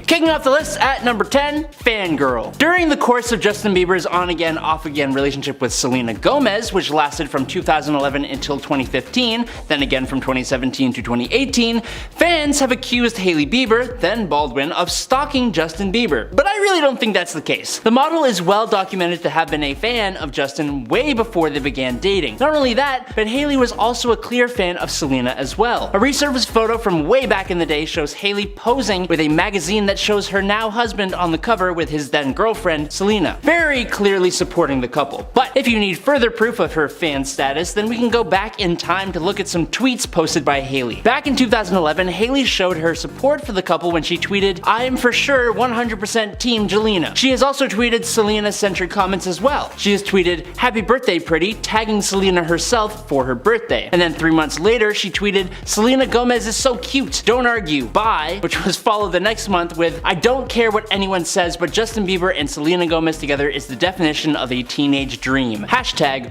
Kicking off the list at number 10, Fangirl. During the course of Justin Bieber's on-again, off-again relationship with Selena Gomez, which lasted from 2011 until 2015, then again from 2017 to 2018, fans have accused Hailey Bieber, then Baldwin, of stalking Justin Bieber. But I really don't think that's the case. The model is well documented to have been a fan of Justin way before they began dating. Not only that, but Hailey was also a clear fan of Selena as well. A resurfaced photo from way back in the day shows Hailey posing with a magazine that shows her now husband on the cover with his then girlfriend, Selena. Very clearly supporting the couple. But if you need further proof of her fan status, then we can go back in time to look at some tweets posted by Hailey. Back in 2011, Hailey showed her support for the couple when she tweeted, "I am for sure 100% Team Jelena." She has also tweeted Selena-centric comments as well. She has tweeted, "Happy birthday, pretty," tagging Selena herself for her birthday. And then 3 months later, she tweeted, "Selena Gomez is so cute, don't argue, bye," which was followed the next month with, "I don't care what anyone says, but Justin Bieber and Selena Gomez together is the definition of a teenage dream.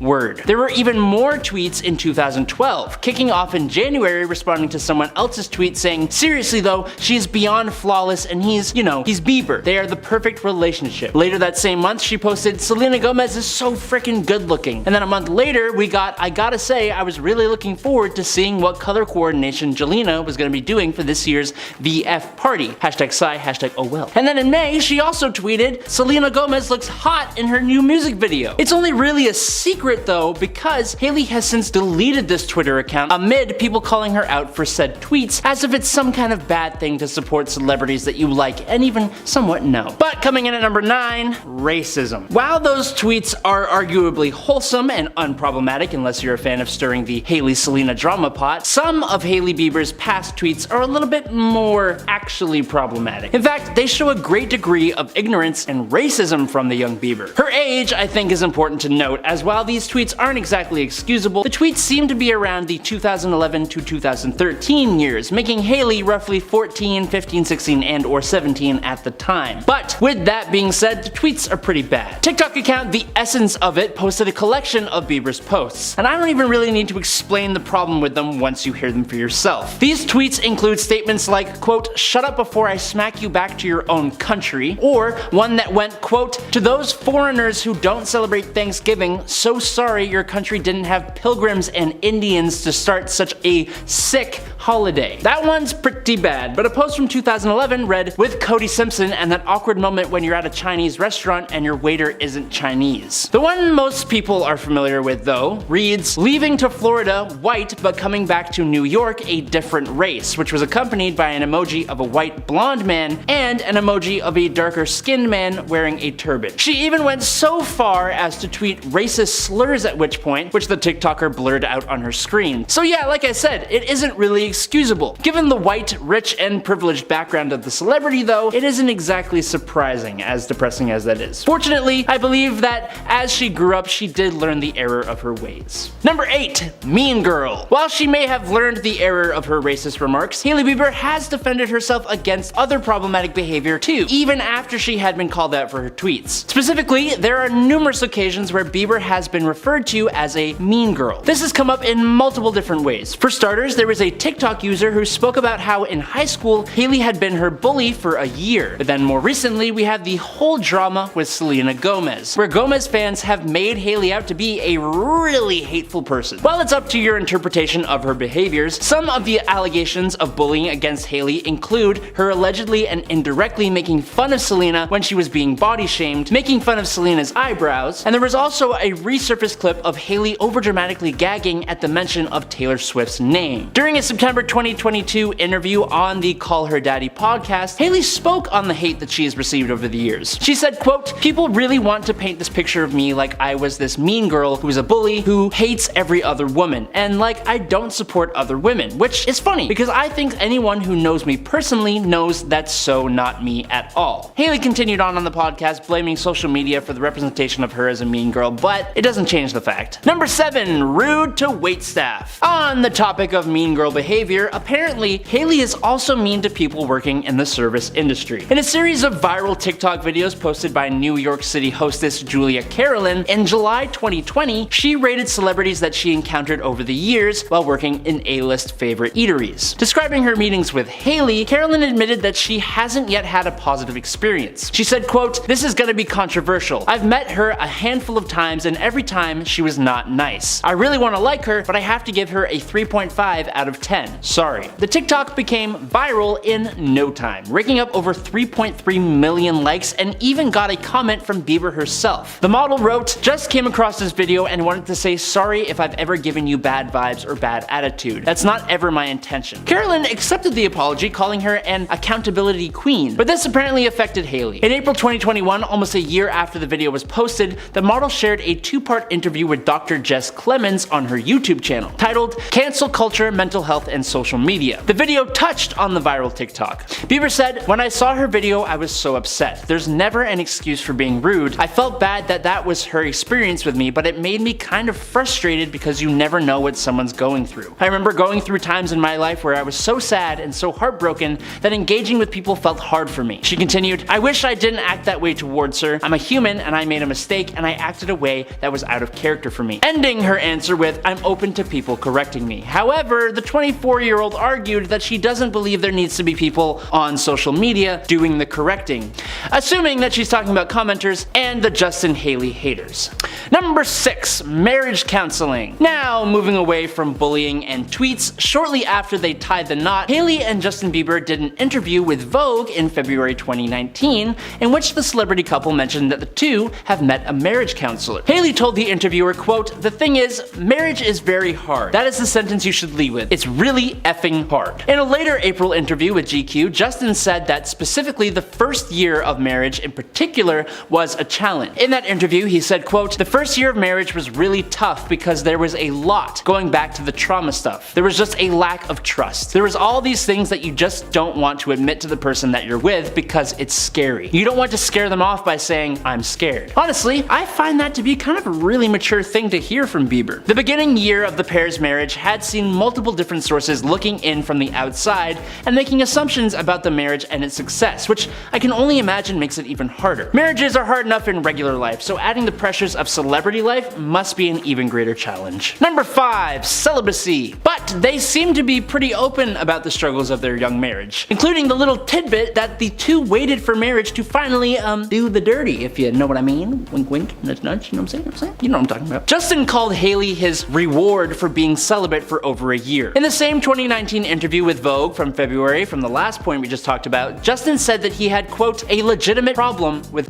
#word." There were even more tweets in 2012, kicking off in January responding to someone else's tweet saying, "Seriously though, she is beyond flawless and he's Bieber. They are the perfect relationship." Later that same month, she posted, "Selena Gomez is so freaking good looking." And then a month later, we got, "I gotta say, I was really looking forward to seeing what color coordination Jelena was gonna be doing for this year's VF party. #sigh, #oh well." And then in May, she also tweeted, "Selena Gomez looks hot in her new music video." It's only really a secret though, because Hailey has since deleted this Twitter account amid people calling her out for said tweets, as if it's some kind of bad thing to support celebrities that you like and even somewhat know. But coming in at number 9, racism. While those tweets are arguably wholesome and unproblematic unless you're a fan of stirring the Hailey-Selena drama pot, some of Hailey Bieber's past tweets are a little bit more actually problematic. In fact, they show a great degree of ignorance and racism from the young Bieber. Her age, I think, is important to note, as while these tweets aren't exactly excusable, the tweets seem to be around the 2011 to 2013 years, making Hailey roughly 14, 15, 16, and or 17 at the time. But with that being said, the tweets are pretty bad. TikTok account The Essence of It posted a collection of Bieber's posts, and I don't even really need to explain the problem with them once you hear them for yourself. These tweets include statements like, quote, "Shut up before I smack you back to your own country," or one that went, quote, "To those foreigners who don't celebrate Thanksgiving, so sorry your country didn't have pilgrims and Indians to start such a sick holiday." That one's pretty bad, but a post from 2011 read, "With Cody Simpson and that awkward moment when you're at a Chinese restaurant and your waiter isn't Chinese." The one most people are familiar with though reads, "Leaving to Florida, white, but coming back to New York, a different race," which was accompanied by an emoji of a white blonde man and an emoji of a darker skinned man wearing a turban. She even went so far as to tweet racist slurs at which point, which the TikToker blurred out on her screen. So yeah, like I said, it isn't really excusable. Given the white, rich, and privileged background of the celebrity though, it isn't exactly surprising, as depressing as that is. Fortunately, I believe that as she grew up, she did learn the error of her ways. Number 8, Mean Girl. While she may have learned the error of her racist remarks, Hailey Bieber has defended herself against other problematic behavior too, even after she had been called out for her tweets. Specifically, there are numerous occasions where Bieber has been referred to as a mean girl. This has come up in multiple different ways. For starters, there was a TikTok user who spoke about how in high school, Hailey had been her bully for a year. But then more recently, we have the whole drama with Selena Gomez, where Gomez fans have made Hailey out to be a really hateful person. While it's up to your interpretation of her behaviors, some of the allegations of bullying against Hailey include her allegedly and indirectly making fun of Selena when she was being body shamed, making fun of Selena's eyebrows, and there was also a resurfaced clip of Hailey overdramatically gagging at the mention of Taylor Swift's name. During a September 2022 interview on the Call Her Daddy podcast, Hailey spoke on the hate that she has received over the years. She said, quote, "People really want to paint this picture of me like I was this mean girl who is a bully who hates every other woman, and like I don't support other women," which is funny because I think anyone who knows me personally knows that's so not me at all. Hailey continued on the podcast blaming social media for the representation of her as a mean girl, but it doesn't change the fact. Number 7, rude to waitstaff. On the topic of mean girl behavior, behavior, apparently Hailey is also mean to people working in the service industry. In a series of viral TikTok videos posted by New York City hostess Julia Carolyn, in July 2020, she rated celebrities that she encountered over the years while working in A-list favorite eateries. Describing her meetings with Hailey, Carolyn admitted that she hasn't yet had a positive experience. She said, quote, "This is gonna be controversial. I've met her a handful of times and every time she was not nice. I really want to like her, but I have to give her a 3.5 out of 10. Sorry." The TikTok became viral in no time, raking up over 3.3 million likes and even got a comment from Bieber herself. The model wrote, "Just came across this video and wanted to say sorry if I've ever given you bad vibes or bad attitude. That's not ever my intention." Carolyn accepted the apology, calling her an accountability queen, but this apparently affected Hailey. In April 2021, almost a year after the video was posted, the model shared a two-part interview with Dr. Jess Clemens on her YouTube channel, titled "Cancel Culture, Mental Health, and Social Media." The video touched on the viral TikTok. Bieber said, "When I saw her video, I was so upset. There's never an excuse for being rude. I felt bad that that was her experience with me, but it made me kind of frustrated because you never know what someone's going through. I remember going through times in my life where I was so sad and so heartbroken that engaging with people felt hard for me." She continued, "I wish I didn't act that way towards her. I'm a human and I made a mistake and I acted a way that was out of character for me." Ending her answer with, "I'm open to people correcting me." However, the 24-year-old argued that she doesn't believe there needs to be people on social media doing the correcting, assuming that she's talking about commenters and the Justin Hailey haters. Number 6. Marriage counseling. Now, moving away from bullying and tweets, shortly after they tied the knot, Hailey and Justin Bieber did an interview with Vogue in February 2019, in which the celebrity couple mentioned that the two have met a marriage counselor. Hailey told the interviewer, quote, "The thing is, marriage is very hard. That is the sentence you should lead with. It's really effing hard." In a later April interview with GQ, Justin said that specifically the first year of marriage in particular was a challenge. In that interview, he said, quote, "The first year of marriage was really tough because there was a lot going back to the trauma stuff. There was just a lack of trust. There was all these things that you just don't want to admit to the person that you're with because it's scary. You don't want to scare them off by saying, 'I'm scared.'" Honestly, I find that to be kind of a really mature thing to hear from Bieber. The beginning year of the pair's marriage had seen multiple different sources looking in from the outside and making assumptions about the marriage and its success, which I can only imagine makes it even harder. Marriages are hard enough in regular life, so adding the pressures of celebrity life must be an even greater challenge. Number 5. Celibacy. But they seem to be pretty open about the struggles of their young marriage, including the little tidbit that the two waited for marriage to finally, do the dirty, if you know what I mean. Wink wink, nudge nudge, you know what I'm saying? You know what I'm talking about. Justin called Hailey his reward for being celibate for over a year. In the same 2019 interview with Vogue from February, from the last point we just talked about, Justin said that he had, quote, "a legitimate problem with,"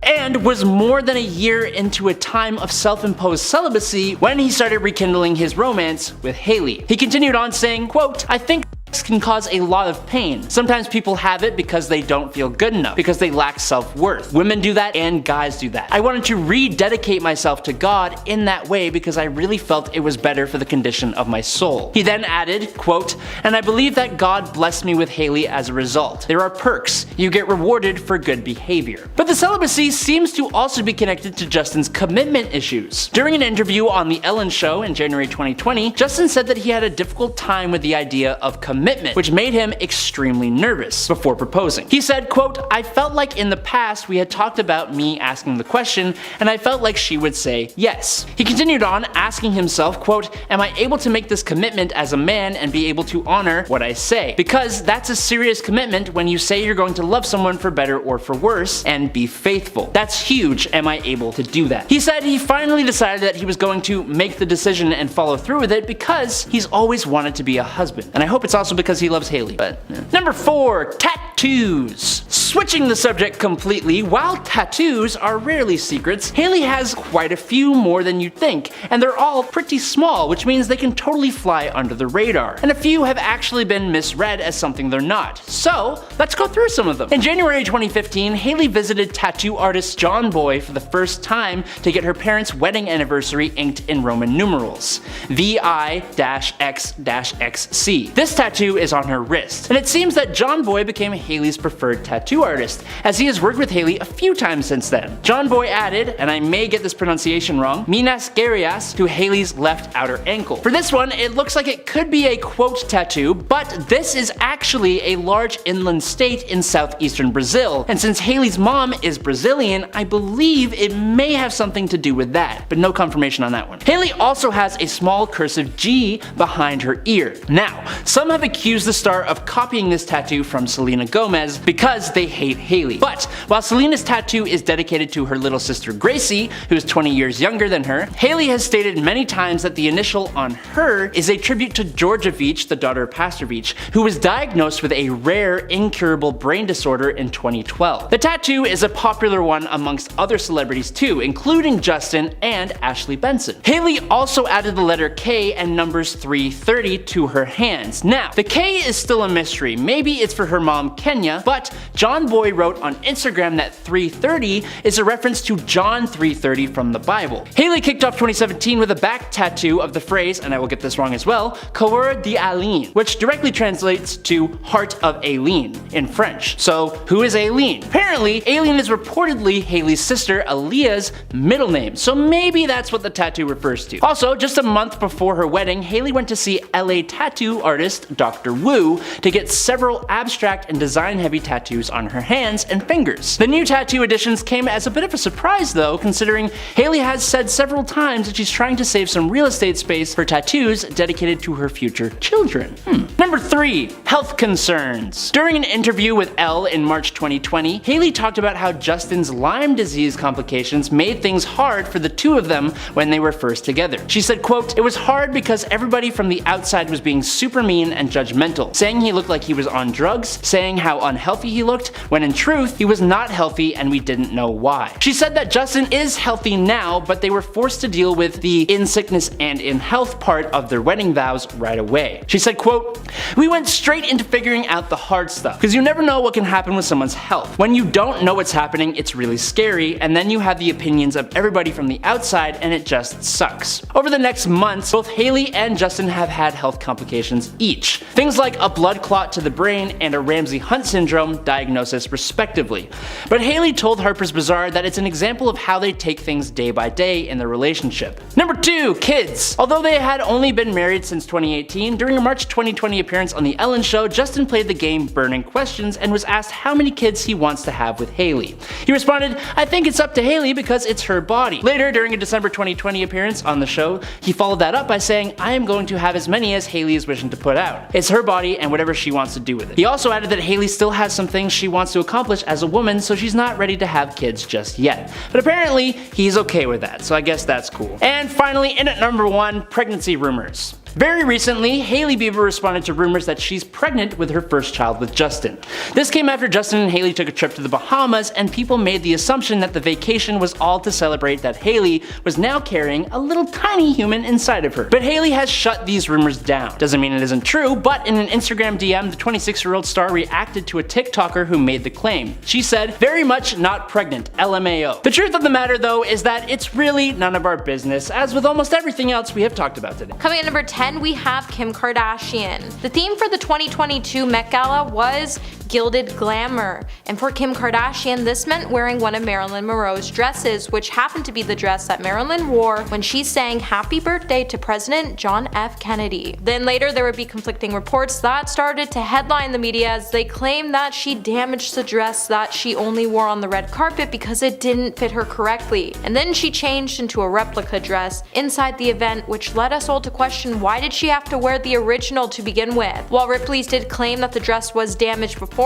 and was more than a year into a time of self-imposed celibacy when he started rekindling his romance with Hailey. He continued on saying, quote, "I think can cause a lot of pain. Sometimes people have it because they don't feel good enough, because they lack self-worth. Women do that and guys do that. I wanted to rededicate myself to God in that way because I really felt it was better for the condition of my soul." He then added, quote, "And I believe that God blessed me with Hailey as a result. There are perks. You get rewarded for good behavior." But the celibacy seems to also be connected to Justin's commitment issues. During an interview on The Ellen Show in January 2020, Justin said that he had a difficult time with the idea of commitment, which made him extremely nervous before proposing. He said, quote, "I felt like in the past we had talked about me asking the question, and I felt like she would say yes." He continued on asking himself, quote, "Am I able to make this commitment as a man and be able to honor what I say? Because that's a serious commitment when you say you're going to love someone for better or for worse and be faithful. That's huge. Am I able to do that?" He said he finally decided that he was going to make the decision and follow through with it because he's always wanted to be a husband. And I hope it's also because he loves Hailey, but yeah. Number 4. Tattoos. Switching the subject completely, while tattoos are rarely secrets, Hailey has quite a few more than you'd think, and they're all pretty small, which means they can totally fly under the radar. And a few have actually been misread as something they're not. So, let's go through some of them. In January 2015, Hailey visited tattoo artist John Boy for the first time to get her parents' wedding anniversary inked in Roman numerals, VI-X-XC. This tattoo tattoo is on her wrist, and it seems that John Boy became Hailey's preferred tattoo artist, as he has worked with Hailey a few times since then. John Boy added, and I may get this pronunciation wrong, Minas Gerias to Hailey's left outer ankle. For this one, it looks like it could be a quote tattoo, but this is actually a large inland state in southeastern Brazil, and since Hailey's mom is Brazilian, I believe it may have something to do with that, but no confirmation on that one. Hailey also has a small cursive G behind her ear. Now, some have accused the star of copying this tattoo from Selena Gomez because they hate Hailey. But while Selena's tattoo is dedicated to her little sister Gracie, who is 20 years younger than her, Hailey has stated many times that the initial on her is a tribute to Georgia Veach, the daughter of Pastor Veach, who was diagnosed with a rare, incurable brain disorder in 2012. The tattoo is a popular one amongst other celebrities too, including Justin and Ashley Benson. Hailey also added the letter K and numbers 330 to her hands. Now, the K is still a mystery. Maybe it's for her mom Kenya, but John Boy wrote on Instagram that 330 is a reference to John 3:30 from the Bible. Hailey kicked off 2017 with a back tattoo of the phrase, and I will get this wrong as well, Cœur d'Aileen, which directly translates to Heart of Aileen in French. So who is Aileen? Apparently, Aileen is reportedly Hailey's sister Aaliyah's middle name, so maybe that's what the tattoo refers to. Also, just a month before her wedding, Hailey went to see LA tattoo artist Dr. Wu to get several abstract and design-heavy tattoos on her hands and fingers. The new tattoo additions came as a bit of a surprise though, considering Hailey has said several times that she's trying to save some real estate space for tattoos dedicated to her future children. Number 3. Health concerns. During an interview with Elle in March 2020, Hailey talked about how Justin's Lyme disease complications made things hard for the two of them when they were first together. She said, quote, "It was hard because everybody from the outside was being super mean and judgmental, saying he looked like he was on drugs, saying how unhealthy he looked, when in truth, he was not healthy and we didn't know why." She said that Justin is healthy now, but they were forced to deal with the in sickness and in health part of their wedding vows right away. She said, quote, "We went straight into figuring out the hard stuff, because you never know what can happen with someone's health. When you don't know what's happening, it's really scary, and then you have the opinions of everybody from the outside and it just sucks." Over the next months, both Hailey and Justin have had health complications each. Things like a blood clot to the brain and a Ramsay-Hunt syndrome diagnosis respectively. But Hailey told Harper's Bazaar that it's an example of how they take things day by day in their relationship. Number 2. Kids. Although they had only been married since 2018, during a March 2020 appearance on The Ellen Show, Justin played the game Burning Questions and was asked how many kids he wants to have with Hailey. He responded, "I think it's up to Hailey because it's her body." Later, during a December 2020 appearance on the show, he followed that up by saying, "I am going to have as many as Hailey is wishing to put out. It's her body and whatever she wants to do with it." He also added that Hailey still has some things she wants to accomplish as a woman, so she's not ready to have kids just yet. But apparently, he's okay with that, so I guess that's cool. And finally, in at number 1, pregnancy rumors. Very recently, Hailey Bieber responded to rumors that she's pregnant with her first child with Justin. This came after Justin and Hailey took a trip to the Bahamas, and people made the assumption that the vacation was all to celebrate that Hailey was now carrying a little tiny human inside of her. But Hailey has shut these rumors down. Doesn't mean it isn't true, but in an Instagram DM, the 26-year-old star reacted to a TikToker who made the claim. She said, "Very much not pregnant, LMAO." The truth of the matter though is that it's really none of our business, as with almost everything else we have talked about today. Coming at number 10, we have Kim Kardashian. The theme for the 2022 Met Gala was gilded glamour, and for Kim Kardashian this meant wearing one of Marilyn Monroe's dresses, which happened to be the dress that Marilyn wore when she sang Happy Birthday to President John F. Kennedy. Then later there would be conflicting reports that started to headline the media as they claimed that she damaged the dress that she only wore on the red carpet because it didn't fit her correctly, and then she changed into a replica dress inside the event, which led us all to question why did she have to wear the original to begin with. While Ripley's did claim that the dress was damaged beforehand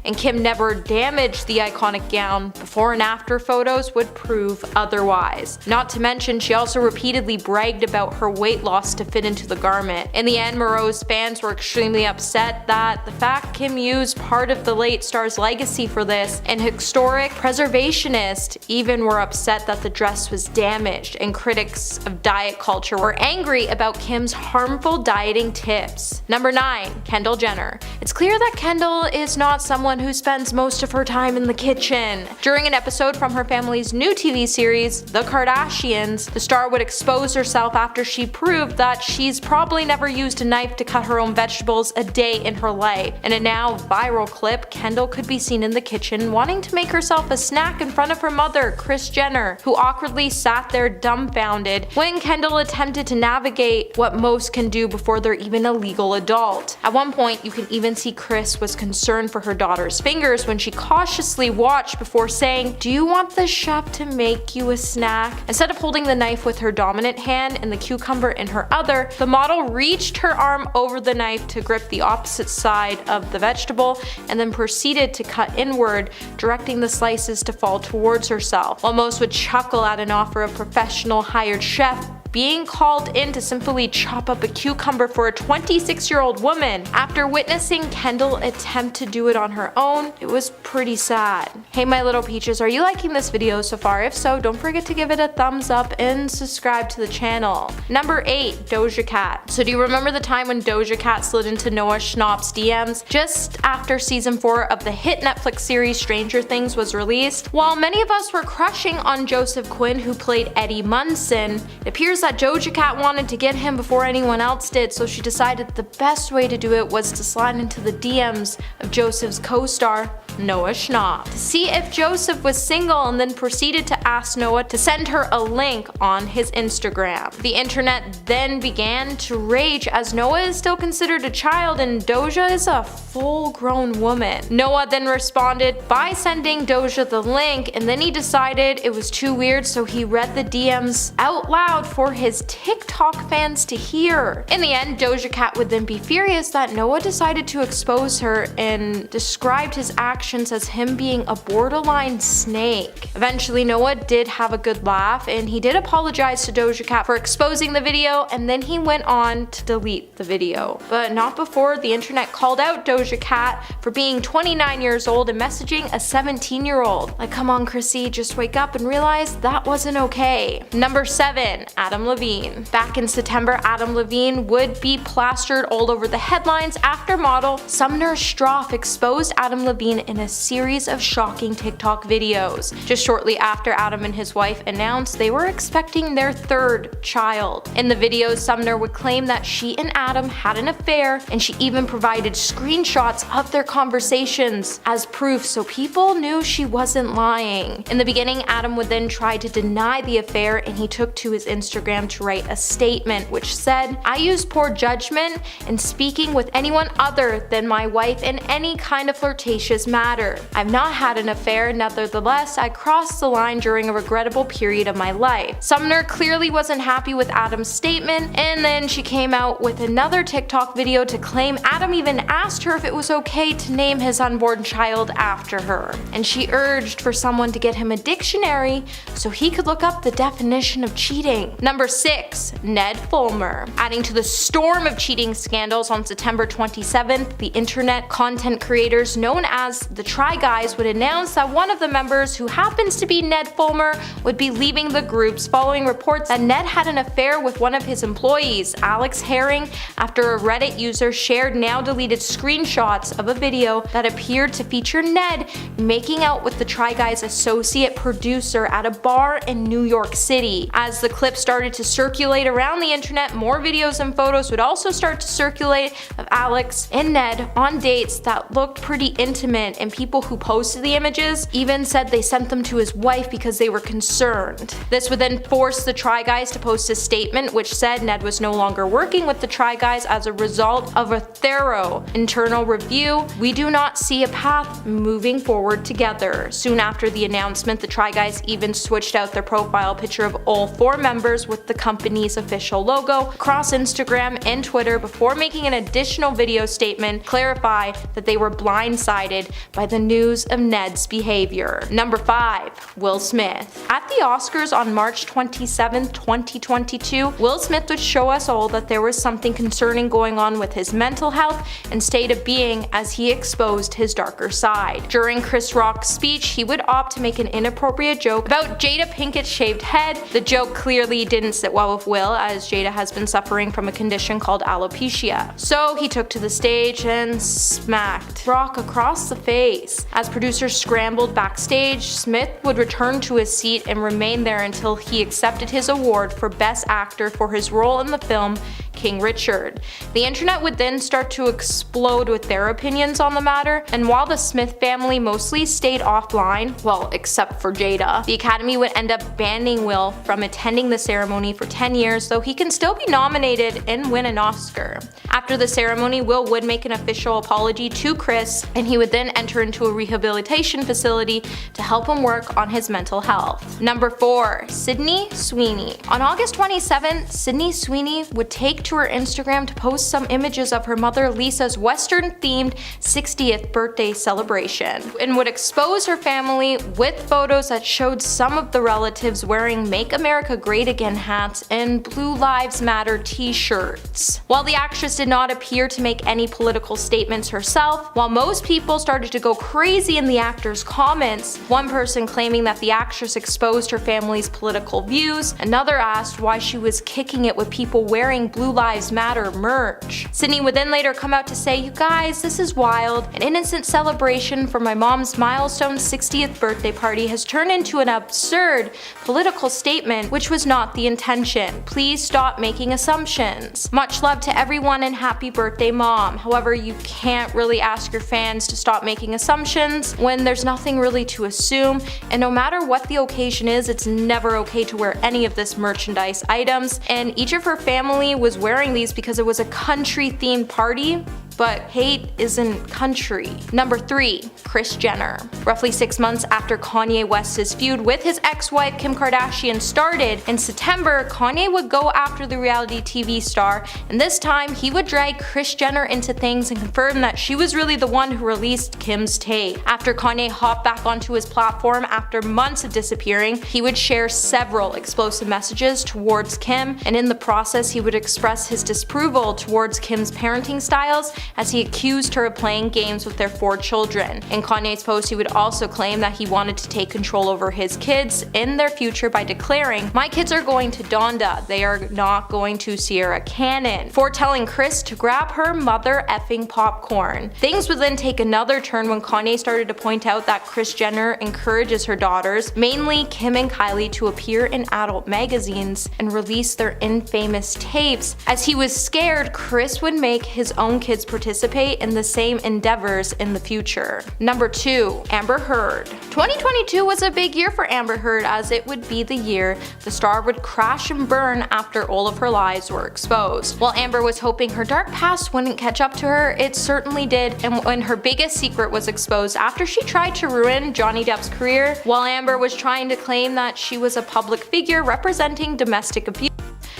and Kim never damaged the iconic gown, before and after photos would prove otherwise. Not to mention, she also repeatedly bragged about her weight loss to fit into the garment. In the end, Monroe's fans were extremely upset that the fact Kim used part of the late star's legacy for this, and historic preservationists even were upset that the dress was damaged, and critics of diet culture were angry about Kim Kim's harmful dieting tips. Number 9. Kendall Jenner. It's clear that Kendall is not someone who spends most of her time in the kitchen. During an episode from her family's new TV series, The Kardashians, the star would expose herself after she proved that she's probably never used a knife to cut her own vegetables a day in her life. In a now viral clip, Kendall could be seen in the kitchen wanting to make herself a snack in front of her mother, Kris Jenner, who awkwardly sat there dumbfounded when Kendall attempted to navigate what most can do before they're even a legal adult. At one point, you can even see Kris was concerned for her daughter's fingers when she cautiously watched before saying, "Do you want the chef to make you a snack?" Instead of holding the knife with her dominant hand and the cucumber in her other, the model reached her arm over the knife to grip the opposite side of the vegetable and then proceeded to cut inward, directing the slices to fall towards herself. While most would chuckle at an offer of professional hired chef being called in to simply chop up a cucumber for a 26-year-old woman, after witnessing Kendall attempt to do it on her own, it was pretty sad. Hey my little peaches, are you liking this video so far? If so, don't forget to give it a thumbs up and subscribe to the channel. Number 8. Doja Cat. So do you remember the time when Doja Cat slid into Noah Schnapp's DMs just after season 4 of the hit Netflix series Stranger Things was released? While many of us were crushing on Joseph Quinn, who played Eddie Munson, it appears that Doja Cat wanted to get him before anyone else did, so she decided the best way to do it was to slide into the DMs of Joseph's co-star, Noah Schnapp, to see if Joseph was single, and then proceeded to ask Noah to send her a link on his Instagram. The internet then began to rage as Noah is still considered a child and Doja is a full-grown woman. Noah then responded by sending Doja the link, and then he decided it was too weird, so he read the DMs out loud for his TikTok fans to hear. In the end, Doja Cat would then be furious that Noah decided to expose her and described his actions as him being a borderline snake. Eventually, Noah did have a good laugh and he did apologize to Doja Cat for exposing the video, and then he went on to delete the video. But not before the internet called out Doja Cat for being 29 years old and messaging a 17-year-old. Like, come on Chrissy, just wake up and realize that wasn't okay. Number 7. Adam Levine. Back in September, Adam Levine would be plastered all over the headlines after model Sumner Stroff exposed Adam Levine in a series of shocking TikTok videos. Just shortly after Adam and his wife announced they were expecting their 3rd child. In the videos, Sumner would claim that she and Adam had an affair, and she even provided screenshots of their conversations as proof, so people knew she wasn't lying. In the beginning, Adam would then try to deny the affair, and he took to his Instagram to write a statement which said, "I use poor judgment in speaking with anyone other than my wife in any kind of flirtatious matter. I've not had an affair, nevertheless I crossed the line during a regrettable period of my life." Sumner clearly wasn't happy with Adam's statement, and then she came out with another TikTok video to claim Adam even asked her if it was okay to name his unborn child after her, and she urged for someone to get him a dictionary so he could look up the definition of cheating. Number 6. Ned Fulmer. Adding to the storm of cheating scandals on September 27th, the internet content creators known as the Try Guys would announce that one of the members, who happens to be Ned Fulmer, would be leaving the groups following reports that Ned had an affair with one of his employees, Alex Herring, after a Reddit user shared now deleted screenshots of a video that appeared to feature Ned making out with the Try Guys associate producer at a bar in New York City. As the clip started to circulate around the internet, more videos and photos would also start to circulate of Alex and Ned on dates that looked pretty intimate, and people who posted the images even said they sent them to his wife because they were concerned. This would then force the Try Guys to post a statement which said Ned was no longer working with the Try Guys as a result of a thorough internal review. "We do not see a path moving forward together." Soon after the announcement, the Try Guys even switched out their profile picture of all 4 members with the company's official logo across Instagram and Twitter before making an additional video statement clarify that they were blindsided by the news of Ned's behavior. Number 5. Will Smith. At the Oscars on March 27, 2022, Will Smith would show us all that there was something concerning going on with his mental health and state of being as he exposed his darker side. During Chris Rock's speech, he would opt to make an inappropriate joke about Jada Pinkett's shaved head. The joke clearly didn't didn't sit well with Will, as Jada has been suffering from a condition called alopecia. So he took to the stage and smacked Rock across the face. As producers scrambled backstage, Smith would return to his seat and remain there until he accepted his award for Best Actor for his role in the film King Richard. The internet would then start to explode with their opinions on the matter, and while the Smith family mostly stayed offline, well, except for Jada, the Academy would end up banning Will from attending the ceremony for 10 years, though he can still be nominated and win an Oscar. After the ceremony, Will would make an official apology to Chris, and he would then enter into a rehabilitation facility to help him work on his mental health. Number 4. Sydney Sweeney. On August 27th, Sydney Sweeney would take to her Instagram to post some images of her mother Lisa's Western-themed 60th birthday celebration, and would expose her family with photos that showed some of the relatives wearing Make America Great Again hats and Blue Lives Matter t-shirts. While the actress did not appear to make any political statements herself, while most people started to go crazy in the actor's comments, one person claiming that the actress exposed her family's political views, another asked why she was kicking it with people wearing Blue Lives Matter merch. Sydney would then later come out to say, "You guys, this is wild. An innocent celebration for my mom's milestone 60th birthday party has turned into an absurd political statement, which was not the intention. Please stop making assumptions. Much love to everyone and happy birthday, Mom." However, you can't really ask your fans to stop making assumptions when there's nothing really to assume, and no matter what the occasion is, it's never okay to wear any of this merchandise items, and each of her family was wearing these because it was a country-themed party. But hate isn't country. Number 3. Kris Jenner. Roughly 6 months after Kanye West's feud with his ex-wife Kim Kardashian started, in September, Kanye would go after the reality TV star, and this time he would drag Kris Jenner into things and confirm that she was really the one who released Kim's tape. After Kanye hopped back onto his platform after months of disappearing, he would share several explosive messages towards Kim, and in the process he would express his disapproval towards Kim's parenting styles, as he accused her of playing games with their 4 children. In Kanye's post, he would also claim that he wanted to take control over his kids and their future by declaring, "My kids are going to Donda, they are not going to Sierra Canyon," foretelling Kris to grab her mother effing popcorn. Things would then take another turn when Kanye started to point out that Kris Jenner encourages her daughters, mainly Kim and Kylie, to appear in adult magazines and release their infamous tapes. As he was scared, Kris would make his own kids participate in the same endeavors in the future. Number 2. Amber Heard. 2022 was a big year for Amber Heard, as it would be the year the star would crash and burn after all of her lies were exposed. While Amber was hoping her dark past wouldn't catch up to her, it certainly did, and when her biggest secret was exposed after she tried to ruin Johnny Depp's career, while Amber was trying to claim that she was a public figure representing domestic abuse.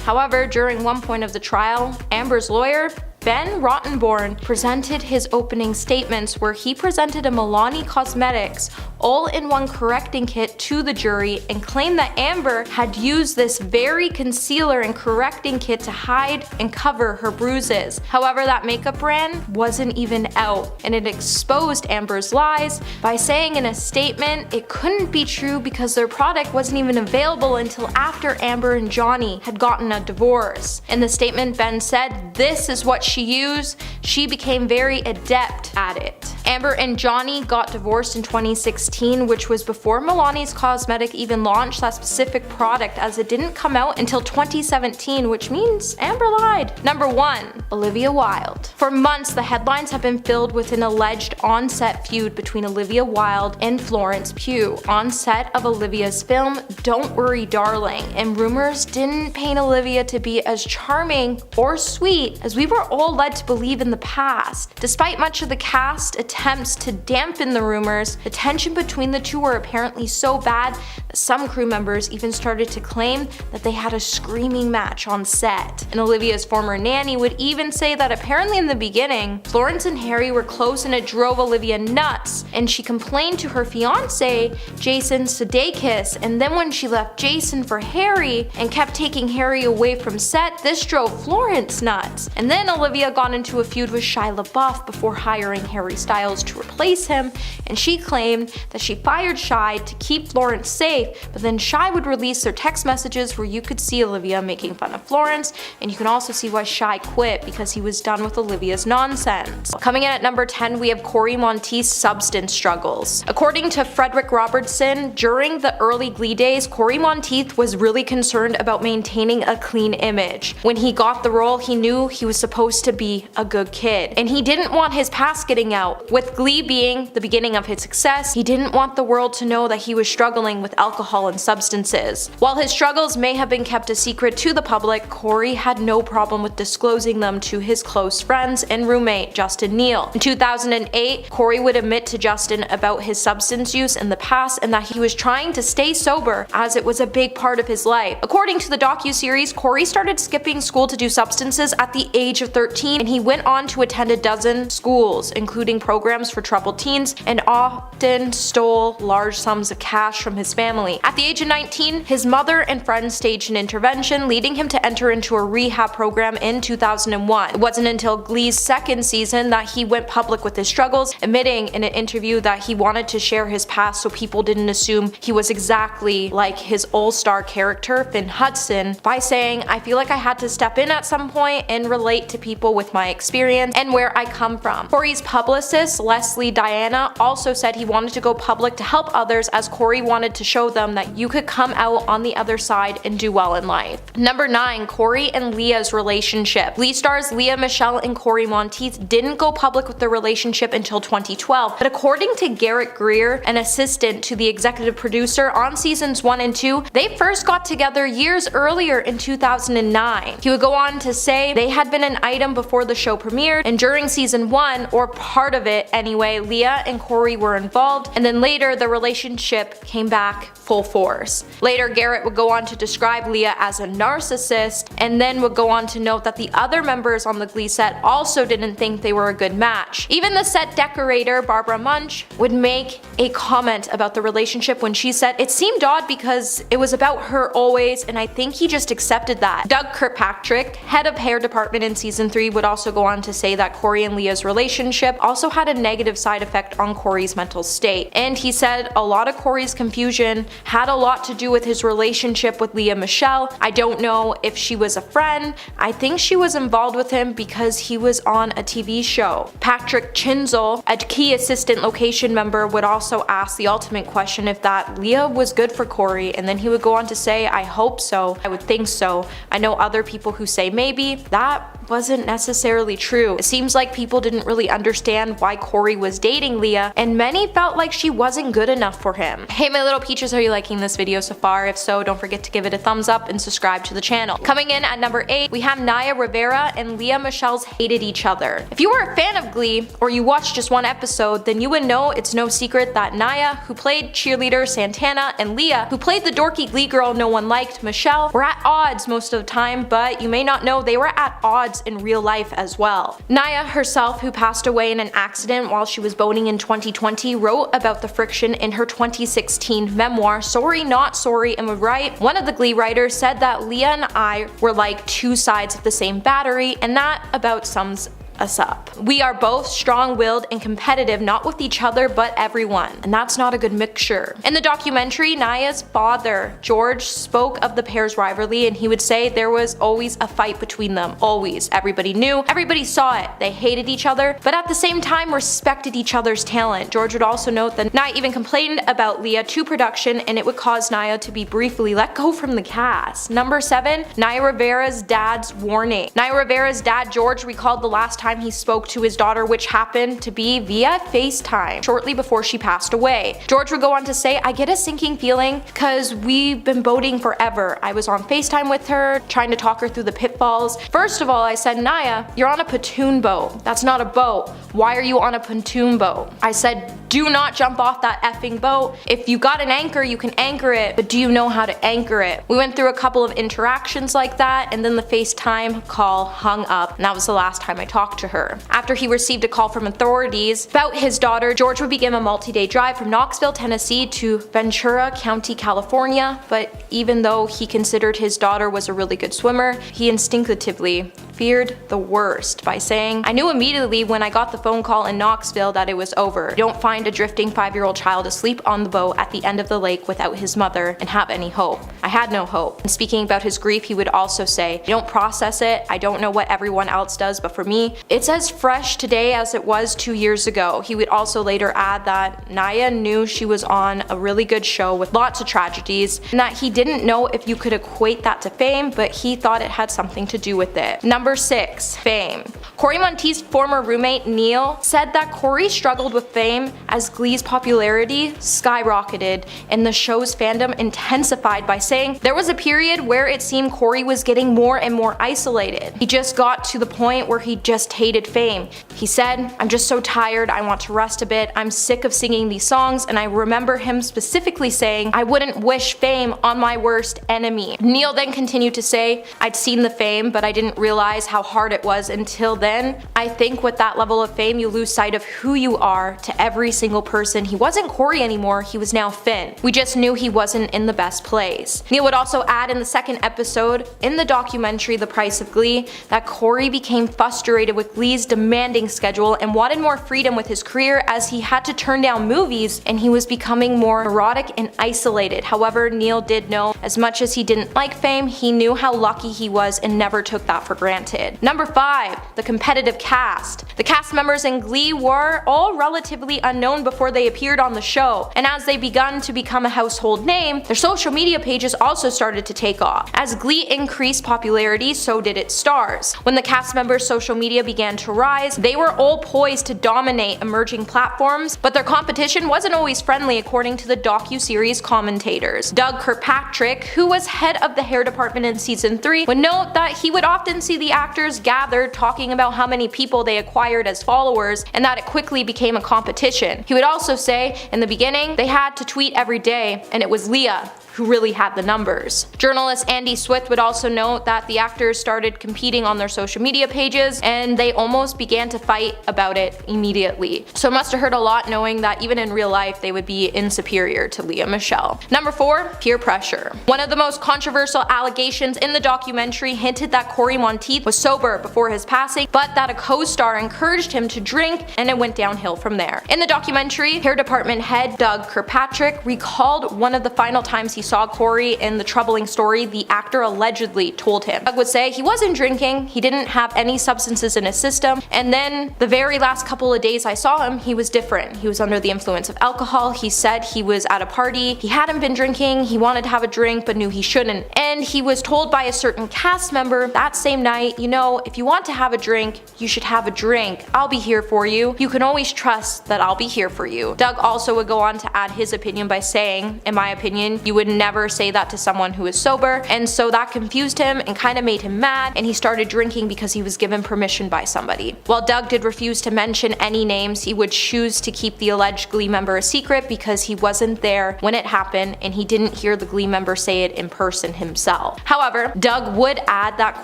However, during one point of the trial, Amber's lawyer, Ben Rottenborn, presented his opening statements where he presented a Milani Cosmetics all-in-one correcting kit to the jury and claimed that Amber had used this very concealer and correcting kit to hide and cover her bruises. However, that makeup brand wasn't even out, and it exposed Amber's lies by saying in a statement it couldn't be true because their product wasn't even available until after Amber and Johnny had gotten a divorce. In the statement, Ben said, "This is what she used. She became very adept at it." Amber and Johnny got divorced in 2016, which was before Milani's Cosmetic even launched that specific product, as it didn't come out until 2017, which means Amber lied. Number 1. Olivia Wilde. For months, the headlines have been filled with an alleged on-set feud between Olivia Wilde and Florence Pugh on set of Olivia's film Don't Worry Darling, and rumors didn't paint Olivia to be as charming or sweet as we were all led to believe in the past. Despite much of the cast attempts to dampen the rumors, the tension between the two were apparently so bad that some crew members even started to claim that they had a screaming match on set. And Olivia's former nanny would even say that apparently in the beginning, Florence and Harry were close and it drove Olivia nuts, and she complained to her fiance, Jason Sudeikis, and then when she left Jason for Harry and kept taking Harry away from set, this drove Florence nuts. And then Olivia got into a feud with Shia LaBeouf before hiring Harry Styles Miles to replace him, and she claimed that she fired Shai to keep Florence safe, but then Shai would release their text messages where you could see Olivia making fun of Florence, and you can also see why Shai quit, because he was done with Olivia's nonsense. Coming in at number 10, we have Cory Monteith's substance struggles. According to Frederick Robertson, during the early Glee days, Cory Monteith was really concerned about maintaining a clean image. When he got the role, he knew he was supposed to be a good kid, and he didn't want his past getting out. With Glee being the beginning of his success, he didn't want the world to know that he was struggling with alcohol and substances. While his struggles may have been kept a secret to the public, Cory had no problem with disclosing them to his close friends and roommate, Justin Neal. In 2008, Cory would admit to Justin about his substance use in the past and that he was trying to stay sober as it was a big part of his life. According to the docuseries, Cory started skipping school to do substances at the age of 13, and he went on to attend a dozen schools, including programs for troubled teens, and often stole large sums of cash from his family. At the age of 19, his mother and friends staged an intervention, leading him to enter into a rehab program in 2001. It wasn't until Glee's second season that he went public with his struggles, admitting in an interview that he wanted to share his past so people didn't assume he was exactly like his all-star character, Finn Hudson, by saying, "I feel like I had to step in at some point and relate to people with my experience and where I come from." Cory's publicist, Leslie Diana, also said he wanted to go public to help others, as Cory wanted to show them that you could come out on the other side and do well in life. Number 9, Cory and Leah's relationship. Glee stars Lea Michele and Cory Monteith didn't go public with their relationship until 2012, but according to Garrett Greer, an assistant to the executive producer on seasons 1 and 2, they first got together years earlier in 2009. He would go on to say they had been an item before the show premiered, and during season 1, or part of it anyway, Lea and Cory were involved, and then later the relationship came back full force. Later, Garrett would go on to describe Lea as a narcissist, and then would go on to note that the other members on the Glee set also didn't think they were a good match. Even the set decorator, Barbara Munch, would make a comment about the relationship when she said it seemed odd because it was about her always, and I think he just accepted that. Doug Kirkpatrick, head of hair department in season 3, would also go on to say that Cory and Leah's relationship also had a negative side effect on Cory's mental state, and he said a lot of Cory's confusion had a lot to do with his relationship with Lea Michele. I don't know if she was a friend. I think she was involved with him because he was on a TV show. Patrick Chinzel, a key assistant location member, would also ask the ultimate question if that Lea was good for Cory, and then he would go on to say, "I hope so. I would think so. I know other people who say maybe." That wasn't necessarily true. It seems like people didn't really understand why Cory was dating Lea, and many felt like she wasn't good enough for him. Hey my little peaches, are you liking this video so far? If so, don't forget to give it a thumbs up and subscribe to the channel. Coming in at number 8, we have Naya Rivera and Lea Michele's hated each other. If you were a fan of Glee, or you watched just one episode, then you would know it's no secret that Naya, who played cheerleader Santana, and Lea, who played the dorky Glee girl no one liked, Michele, were at odds most of the time, but you may not know they were at odds in real life as well. Naya herself, who passed away in an accident while she was boating in 2020, wrote about the friction in her 2016 memoir, Sorry Not Sorry, and would write, "One of the Glee writers said that Lea and I were like two sides of the same battery, and that about sums us up. We are both strong-willed and competitive, not with each other but everyone, and that's not a good mixture." In the documentary, Naya's father, George, spoke of the pair's rivalry, and he would say there was always a fight between them, always. Everybody knew, everybody saw it. They hated each other, but at the same time respected each other's talent. George would also note that Naya even complained about Lea to production, and it would cause Naya to be briefly let go from the cast. Number 7, Naya Rivera's dad's warning. Naya Rivera's dad, George, recalled the last time he spoke to his daughter, which happened to be via FaceTime shortly before she passed away. George would go on to say, "I get a sinking feeling because we've been boating forever. I was on FaceTime with her, trying to talk her through the pitfalls. First of all, I said, Naya, you're on a pontoon boat. That's not a boat. Why are you on a pontoon boat? I said, do not jump off that effing boat. If you got an anchor, you can anchor it, but do you know how to anchor it?" We went through a couple of interactions like that, and then the FaceTime call hung up, and that was the last time I talked to her. After he received a call from authorities about his daughter, George would begin a multi-day drive from Knoxville, Tennessee to Ventura County, California, but even though he considered his daughter was a really good swimmer, he instinctively feared the worst by saying, "I knew immediately when I got the phone call in Knoxville that it was over. You don't find a drifting 5-year-old child asleep on the boat at the end of the lake without his mother and have any hope. I had no hope." And speaking about his grief, he would also say, "I don't process it. I don't know what everyone else does, but for me, it's as fresh today as it was 2 years ago." He would also later add that Naya knew she was on a really good show with lots of tragedies, and that he didn't know if you could equate that to fame, but he thought it had something to do with it. Number 6. Fame. Cory Monteith's former roommate Neil said that Cory struggled with fame as Glee's popularity skyrocketed and the show's fandom intensified by saying, "There was a period where it seemed Cory was getting more and more isolated. He just got to the point where he just hated fame. He said, 'I'm just so tired, I want to rest a bit, I'm sick of singing these songs,' and I remember him specifically saying, 'I wouldn't wish fame on my worst enemy.'" Neil then continued to say, "I'd seen the fame, but I didn't realize how hard it was until then. I think with that level of fame, you lose sight of who you are to every single person. He wasn't Cory anymore, he was now Finn. We just knew he wasn't in the best place." Neil would also add in the second episode in the documentary The Price of Glee that Cory became frustrated with Glee's demanding schedule and wanted more freedom with his career as he had to turn down movies and he was becoming more neurotic and isolated. However, Neil did know as much as he didn't like fame, he knew how lucky he was and never took that for granted. Number 5. The competitive cast. The cast members in Glee were all relatively unknown before they appeared on the show, and as they begun to become a household name, their social media pages also started to take off. As Glee increased popularity, so did its stars. When the cast members' social media began to rise, they were all poised to dominate emerging platforms, but their competition wasn't always friendly according to the docu-series commentators. Doug Kirkpatrick, who was head of the hair department in season 3, would note that he would often see the actors gathered talking about how many people they acquired as followers and that it quickly became a competition. He would also say in the beginning they had to tweet every day and it was Leah who really had the numbers. Journalist Andy Swift would also note that the actors started competing on their social media pages and they almost began to fight about it immediately. So it must have hurt a lot knowing that even in real life they would be inferior to Leah Michele. Number 4. Peer pressure. One of the most controversial allegations in the documentary hinted that Cory Monteith was sober before his passing, but that a co-star encouraged him to drink and it went downhill from there. In the documentary, hair department head Doug Kirkpatrick recalled one of the final times he saw Cory in the troubling story the actor allegedly told him. Doug would say he wasn't drinking, he didn't have any substances in his system, and then the very last couple of days I saw him, he was different. He was under the influence of alcohol, he said he was at a party, he hadn't been drinking, he wanted to have a drink but knew he shouldn't, and he was told by a certain cast member that same night, "You know, if you want to have a drink, you should have a drink. I'll be here for you. You can always trust that I'll be here for you." Doug also would go on to add his opinion by saying, "In my opinion, you would never say that to someone who is sober," and so that confused him and kind of made him mad, and he started drinking because he was given permission by somebody. While Doug did refuse to mention any names, he would choose to keep the alleged Glee member a secret because he wasn't there when it happened and he didn't hear the Glee member say it in person himself. However, Doug would add that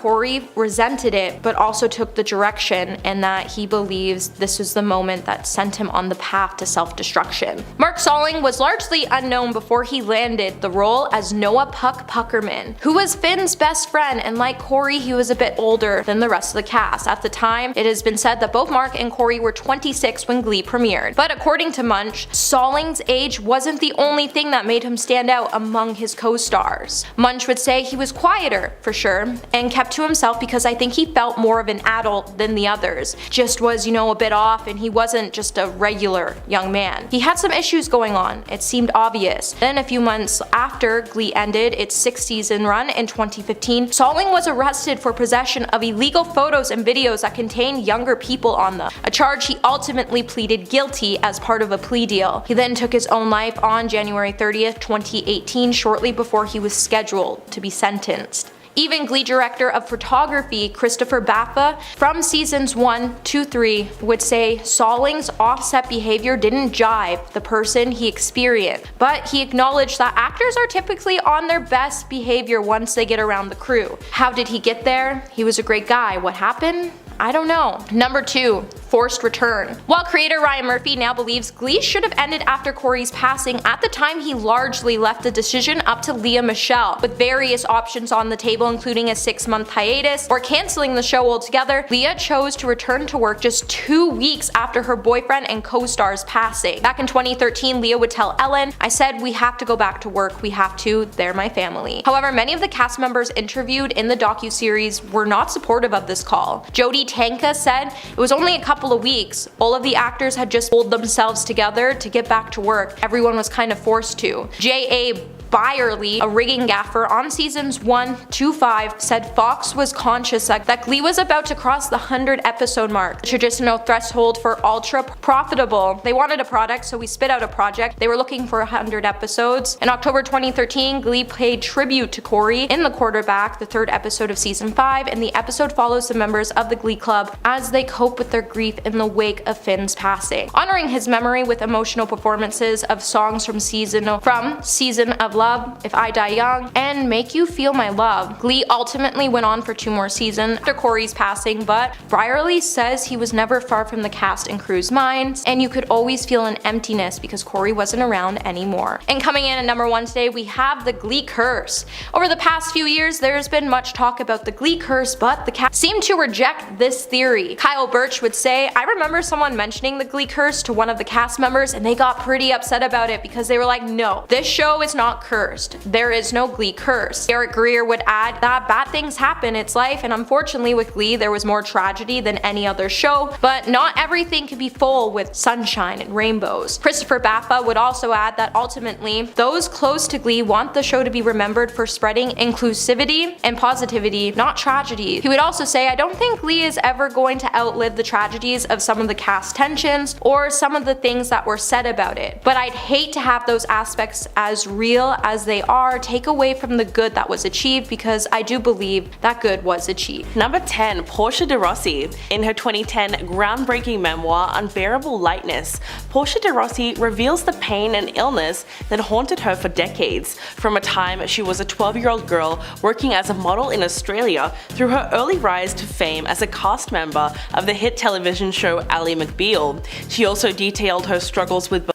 Cory resented it but also took the direction and that he believes this was the moment that sent him on the path to self-destruction. Mark Salling was largely unknown before he landed the role as Noah Puck Puckerman, who was Finn's best friend, and like Cory, he was a bit older than the rest of the cast. At the time, it has been said that both Mark and Cory were 26 when Glee premiered. But according to Munch, Salling's age wasn't the only thing that made him stand out among his co-stars. Munch would say he was quieter, for sure, and kept to himself because I think he felt more of an adult than the others. Just was, a bit off, and he wasn't just a regular young man. He had some issues going on, it seemed obvious. Then a few months after Glee ended its 6th season run in 2015, Salling was arrested for possession of illegal photos and videos that contained younger people on them, a charge he ultimately pleaded guilty as part of a plea deal. He then took his own life on January 30th, 2018, shortly before he was scheduled to be sentenced. Even Glee director of photography Christopher Baffa from seasons 1 to 3 would say Salling's offset behavior didn't jive the person he experienced, but he acknowledged that actors are typically on their best behavior once they get around the crew. How did he get there? He was a great guy. What happened? I don't know. Number 2. forced return. While creator Ryan Murphy now believes Glee should have ended after Corey's passing, at the time he largely left the decision up to Lea Michele. With various options on the table including a 6-month hiatus or cancelling the show altogether, Lea chose to return to work just 2 weeks after her boyfriend and co-star's passing. Back in 2013, Lea would tell Ellen, "I said we have to go back to work, we have to, they're my family." However, many of the cast members interviewed in the docuseries were not supportive of this call. Jodie Tanka said it was only a couple of weeks. All of the actors had just pulled themselves together to get back to work. Everyone was kind of forced to. J.A. Byerly, a rigging gaffer on seasons 1 to 5, said Fox was conscious that Glee was about to cross the 100 episode mark, the traditional threshold for ultra profitable. They wanted a product, so we spit out a project. They were looking for 100 episodes. In October 2013, Glee paid tribute to Corey in The Quarterback, the 3rd episode of season 5, and the episode follows the members of the Glee Club as they cope with their grief in the wake of Finn's passing, honoring his memory with emotional performances of songs from Season of Love, If I Die Young, and Make You Feel My Love. Glee ultimately went on for 2 more seasons after Corey's passing, but Byerly says he was never far from the cast and crew's minds, and you could always feel an emptiness because Corey wasn't around anymore. And coming in at number 1 today, we have the Glee Curse. Over the past few years, there's been much talk about the Glee Curse, but the cast seemed to reject this theory. Kyle Birch would say, "I remember someone mentioning the Glee Curse to one of the cast members, and they got pretty upset about it because they were like, no, this show is not cursed. There is no Glee curse." Eric Greer would add that bad things happen, it's life, and unfortunately with Glee there was more tragedy than any other show, but not everything can be full with sunshine and rainbows. Christopher Baffa would also add that ultimately those close to Glee want the show to be remembered for spreading inclusivity and positivity, not tragedy. He would also say, "I don't think Glee is ever going to outlive the tragedies of some of the cast tensions or some of the things that were said about it, but I'd hate to have those aspects as real as they are take away from the good that was achieved, because I do believe that good was achieved." Number 10. Portia de Rossi. In her 2010 groundbreaking memoir Unbearable Lightness, Portia de Rossi reveals the pain and illness that haunted her for decades, from a time she was a 12-year-old girl working as a model in Australia through her early rise to fame as a cast member of the hit television show Ally McBeal. She also detailed her struggles with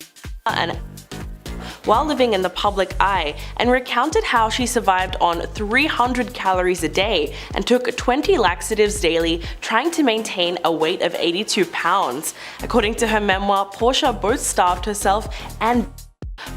and while living in the public eye, and recounted how she survived on 300 calories a day and took 20 laxatives daily, trying to maintain a weight of 82 pounds. According to her memoir, Portia both starved herself and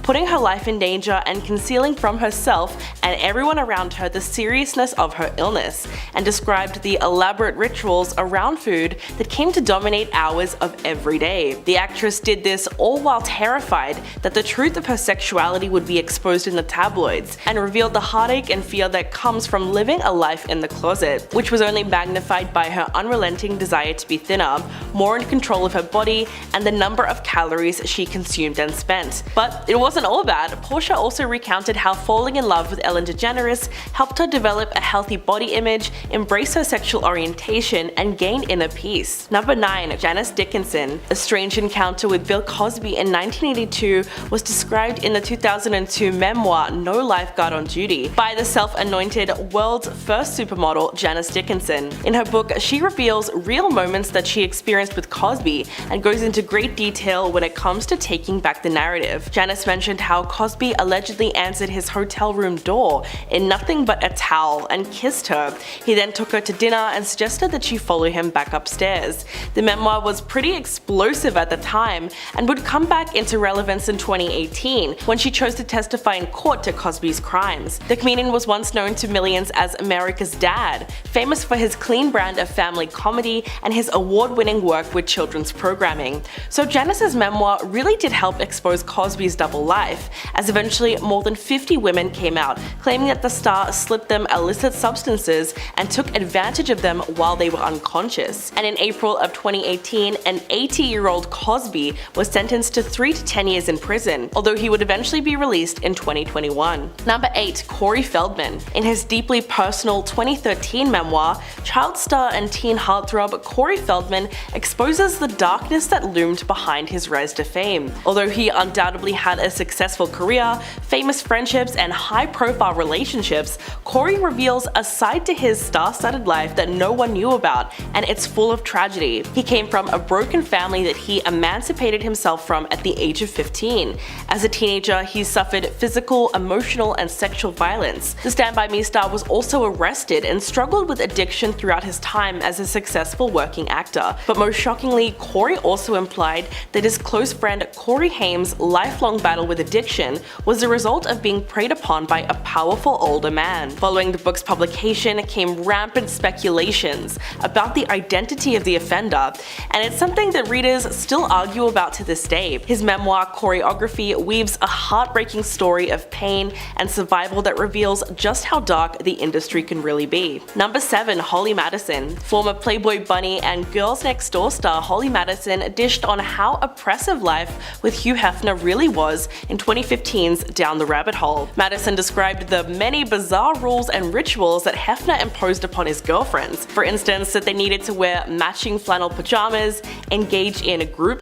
putting her life in danger and concealing from herself and everyone around her the seriousness of her illness, and described the elaborate rituals around food that came to dominate hours of every day. The actress did this all while terrified that the truth of her sexuality would be exposed in the tabloids, and revealed the heartache and fear that comes from living a life in the closet, which was only magnified by her unrelenting desire to be thinner, more in control of her body, and the number of calories she consumed and spent. But it wasn't all bad. Portia also recounted how falling in love with Ellen DeGeneres helped her develop a healthy body image, embrace her sexual orientation, and gain inner peace. Number 9. Janice Dickinson. A strange encounter with Bill Cosby in 1982 was described in the 2002 memoir No Lifeguard on Duty by the self-anointed world's first supermodel Janice Dickinson. In her book, she reveals real moments that she experienced with Cosby and goes into great detail when it comes to taking back the narrative. Janice mentioned how Cosby allegedly answered his hotel room door in nothing but a towel and kissed her. He then took her to dinner and suggested that she follow him back upstairs. The memoir was pretty explosive at the time and would come back into relevance in 2018 when she chose to testify in court to Cosby's crimes. The comedian was once known to millions as America's Dad, famous for his clean brand of family comedy and his award-winning work with children's programming. So Janice's memoir really did help expose Cosby's double life, as eventually more than 50 women came out claiming that the star slipped them illicit substances and took advantage of them while they were unconscious. And in April of 2018, an 80-year-old Cosby was sentenced to 3 to 10 years in prison, although he would eventually be released in 2021. Number 8. Corey Feldman. In his deeply personal 2013 memoir, child star and teen heartthrob Corey Feldman exposes the darkness that loomed behind his rise to fame. Although he undoubtedly had a successful career, famous friendships, and high-profile relationships, Corey reveals a side to his star-studded life that no one knew about, and it's full of tragedy. He came from a broken family that he emancipated himself from at the age of 15. As a teenager, he suffered physical, emotional, and sexual violence. The Stand By Me star was also arrested and struggled with addiction throughout his time as a successful working actor. But most shockingly, Corey also implied that his close friend Corey Haim's lifelong battle with addiction was the result of being preyed upon by a powerful older man. Following the book's publication came rampant speculations about the identity of the offender, and it's something that readers still argue about to this day. His memoir, Choreography, weaves a heartbreaking story of pain and survival that reveals just how dark the industry can really be. Number 7. Holly Madison. Former Playboy bunny and Girls Next Door star Holly Madison dished on how oppressive life with Hugh Hefner really was in 2015's Down the Rabbit Hole. Madison described the many bizarre rules and rituals that Hefner imposed upon his girlfriends. For instance, that they needed to wear matching flannel pajamas, engage in group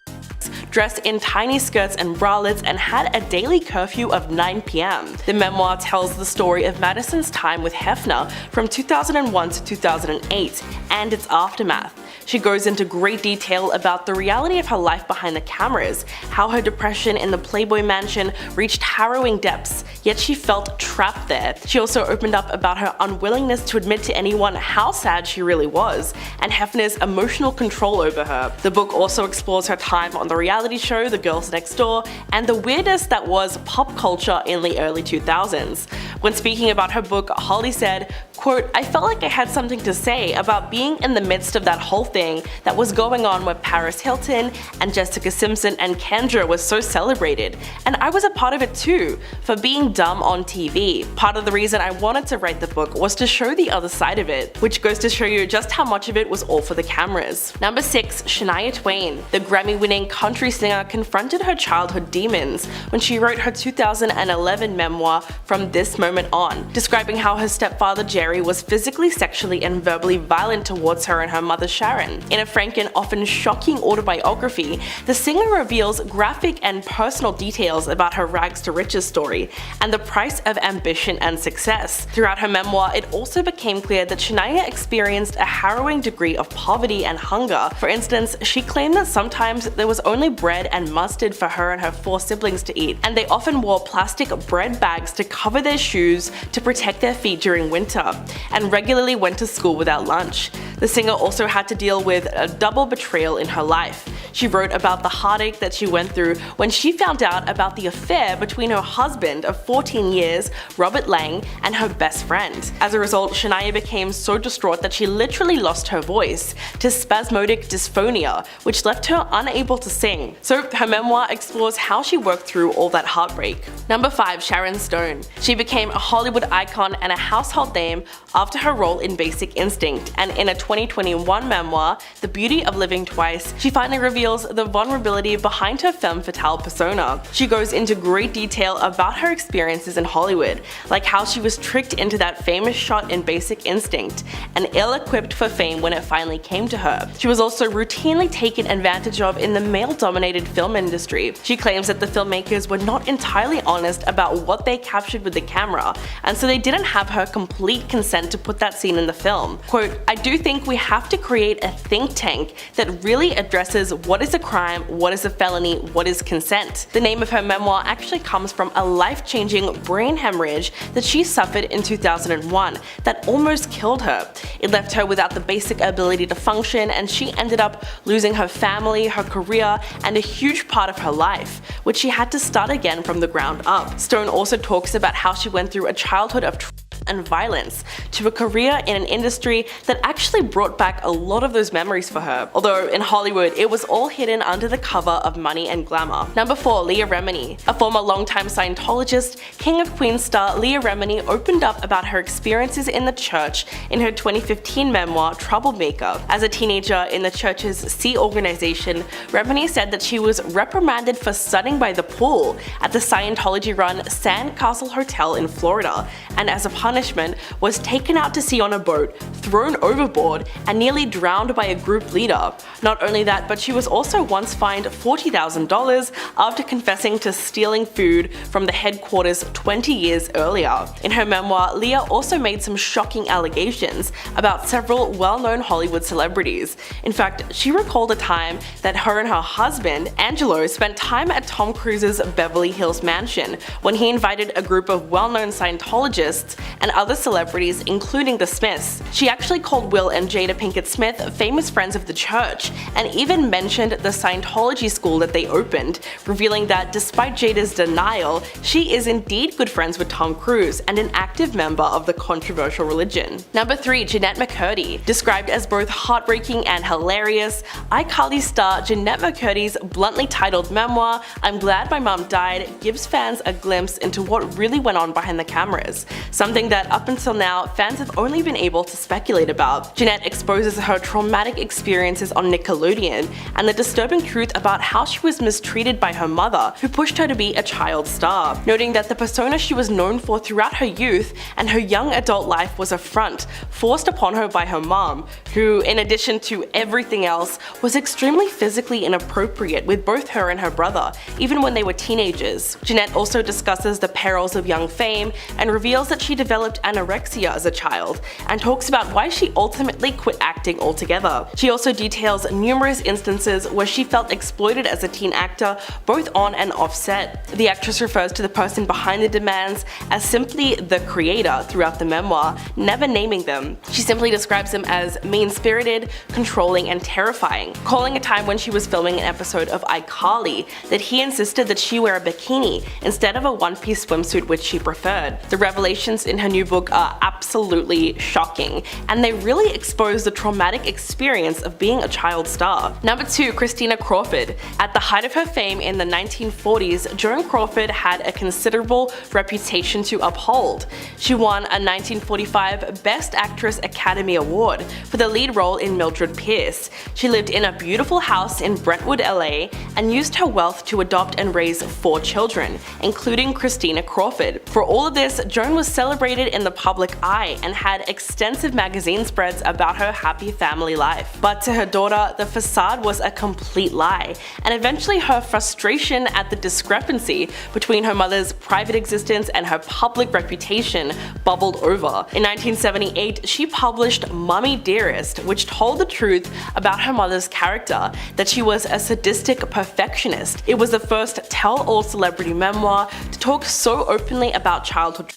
dressed in tiny skirts and bralettes, and had a daily curfew of 9 p.m. The memoir tells the story of Madison's time with Hefner from 2001 to 2008 and its aftermath. She goes into great detail about the reality of her life behind the cameras, how her depression in the Playboy mansion reached harrowing depths, yet she felt trapped there. She also opened up about her unwillingness to admit to anyone how sad she really was, and Hefner's emotional control over her. The book also explores her time on the reality show The Girls Next Door and the weirdness that was pop culture in the early 2000s. When speaking about her book, Holly said, quote, "I felt like I had something to say about being in the midst of that whole thing that was going on where Paris Hilton and Jessica Simpson and Kendra was so celebrated, and I was a part of it too, for being dumb on TV. Part of the reason I wanted to write the book was to show the other side of it," which goes to show you just how much of it was all for the cameras. Number 6. Shania Twain. The Grammy-winning country singer confronted her childhood demons when she wrote her 2011 memoir, From This Moment On, describing how her stepfather Jerry was physically, sexually, and verbally violent towards her and her mother Sharon. In a frank and often shocking autobiography, the singer reveals graphic and personal details about her rags to riches story and the price of ambition and success. Throughout her memoir, it also became clear that Shania experienced a harrowing degree of poverty and hunger. For instance, she claimed that sometimes there was only bread and mustard for her and her 4 siblings to eat, and they often wore plastic bread bags to cover their shoes to protect their feet during winter, and regularly went to school without lunch. The singer also had to deal with a double betrayal in her life. She wrote about the heartache that she went through when she found out about the affair between her husband of 14 years, Robert Lang, and her best friend. As a result, Shania became so distraught that she literally lost her voice to spasmodic dysphonia, which left her unable to sing. So her memoir explores how she worked through all that heartbreak. Number 5. Sharon Stone. She became a Hollywood icon and a household name after her role in Basic Instinct, and in a 2021 memoir, The Beauty of Living Twice, she finally reveals the vulnerability behind her femme fatale persona. She goes into great detail about her experiences in Hollywood, like how she was tricked into that famous shot in Basic Instinct, and ill-equipped for fame when it finally came to her. She was also routinely taken advantage of in the male-dominated film industry. She claims that the filmmakers were not entirely honest about what they captured with the camera, and so they didn't have her complete consent to put that scene in the film. Quote, "I do think we have to create a think tank that really addresses what is a crime, what is a felony, what is consent." The name of her memoir actually comes from a life-changing brain hemorrhage that she suffered in 2001 that almost killed her. It left her without the basic ability to function, and she ended up losing her family, her career, and a huge part of her life, which she had to start again from the ground up. Stone also talks about how she went through a childhood of and violence to a career in an industry that actually brought back a lot of those memories for her, although in Hollywood it was all hidden under the cover of money and glamour. Number 4. Leah Remini. A former longtime Scientologist, King of Queens star Leah Remini opened up about her experiences in the church in her 2015 memoir, Troublemaker. As a teenager in the church's Sea organization, Remini said that she was reprimanded for sunning by the pool at the Scientology-run Sandcastle Hotel in Florida, and as a punishment punishment was taken out to sea on a boat, thrown overboard, and nearly drowned by a group leader. Not only that, but she was also once fined $40,000 after confessing to stealing food from the headquarters 20 years earlier. In her memoir, Leah also made some shocking allegations about several well-known Hollywood celebrities. In fact, she recalled a time that her and her husband, Angelo, spent time at Tom Cruise's Beverly Hills mansion when he invited a group of well-known Scientologists and other celebrities, including the Smiths. She actually called Will and Jada Pinkett Smith famous friends of the church, and even mentioned the Scientology school that they opened, revealing that despite Jada's denial, she is indeed good friends with Tom Cruise and an active member of the controversial religion. Number 3. Jeanette McCurdy. Described as both heartbreaking and hilarious, iCarly star Jeanette McCurdy's bluntly titled memoir, I'm Glad My Mom Died, gives fans a glimpse into what really went on behind the cameras, something that up until now fans have only been able to speculate about. Jeanette exposes her traumatic experiences on Nickelodeon and the disturbing truth about how she was mistreated by her mother, who pushed her to be a child star, noting that the persona she was known for throughout her youth and her young adult life was a front forced upon her by her mom, who, in addition to everything else, was extremely physically inappropriate with both her and her brother, even when they were teenagers. Jeanette also discusses the perils of young fame and reveals that she developed anorexia as a child, and talks about why she ultimately quit acting altogether. She also details numerous instances where she felt exploited as a teen actor, both on and off set. The actress refers to the person behind the demands as simply the creator throughout the memoir, never naming them. She simply describes them as mean-spirited, controlling, and terrifying, calling a time when she was filming an episode of iCarly that he insisted that she wear a bikini instead of a one-piece swimsuit which she preferred. The revelations in her new book are absolutely shocking, and they really expose the traumatic experience of being a child star. Number 2. Christina Crawford. At the height of her fame in the 1940s, Joan Crawford had a considerable reputation to uphold. She won a 1945 Best Actress Academy Award for the lead role in Mildred Pierce. She lived in a beautiful house in Brentwood, LA, and used her wealth to adopt and raise 4 children, including Christina Crawford. For all of this, Joan was celebrated in the public eye and had extensive magazine spreads about her happy family life. But to her daughter, the facade was a complete lie, and eventually her frustration at the discrepancy between her mother's private existence and her public reputation bubbled over. In 1978, she published Mummy Dearest, which told the truth about her mother's character, that she was a sadistic perfectionist. It was the first tell-all celebrity memoir to talk so openly about childhood,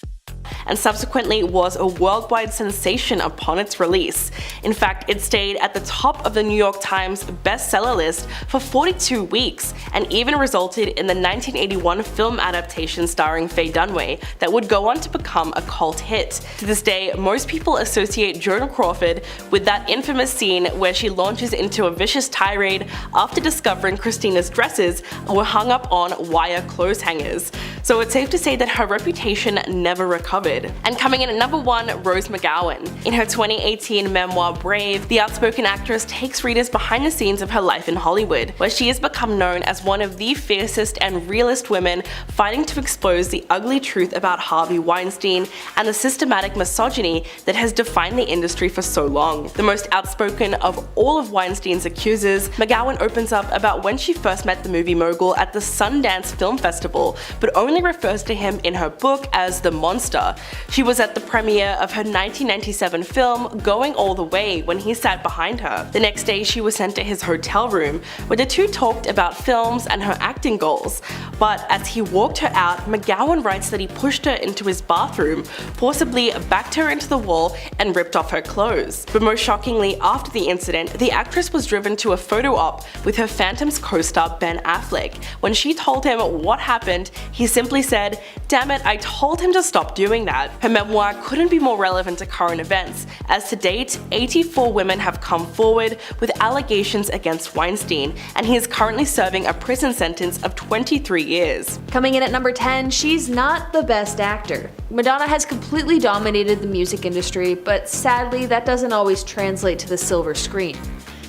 and subsequently was a worldwide sensation upon its release. In fact, it stayed at the top of the New York Times bestseller list for 42 weeks, and even resulted in the 1981 film adaptation starring Faye Dunaway that would go on to become a cult hit. To this day, most people associate Joan Crawford with that infamous scene where she launches into a vicious tirade after discovering Christina's dresses were hung up on wire clothes hangers. So it's safe to say that her reputation never recovered. And coming in at number 1, Rose McGowan. In her 2018 memoir Brave, the outspoken actress takes readers behind the scenes of her life in Hollywood, where she has become known as one of the fiercest and realest women fighting to expose the ugly truth about Harvey Weinstein and the systematic misogyny that has defined the industry for so long. The most outspoken of all of Weinstein's accusers, McGowan opens up about when she first met the movie mogul at the Sundance Film Festival, but only refers to him in her book as the monster. She was at the premiere of her 1997 film Going All the Way when he sat behind her. The next day she was sent to his hotel room, where the two talked about films and her acting goals. But as he walked her out, McGowan writes that he pushed her into his bathroom, forcibly backed her into the wall, and ripped off her clothes. But most shockingly, after the incident, the actress was driven to a photo op with her Phantoms co-star Ben Affleck. When she told him what happened, he simply said, "Damn it, I told him to stop doing that." Her memoir couldn't be more relevant to current events, as to date, 84 women have come forward with allegations against Weinstein, and he is currently serving a prison sentence of 23 years. Coming in at number 10, she's not the best actor. Madonna has completely dominated the music industry, but sadly that doesn't always translate to the silver screen.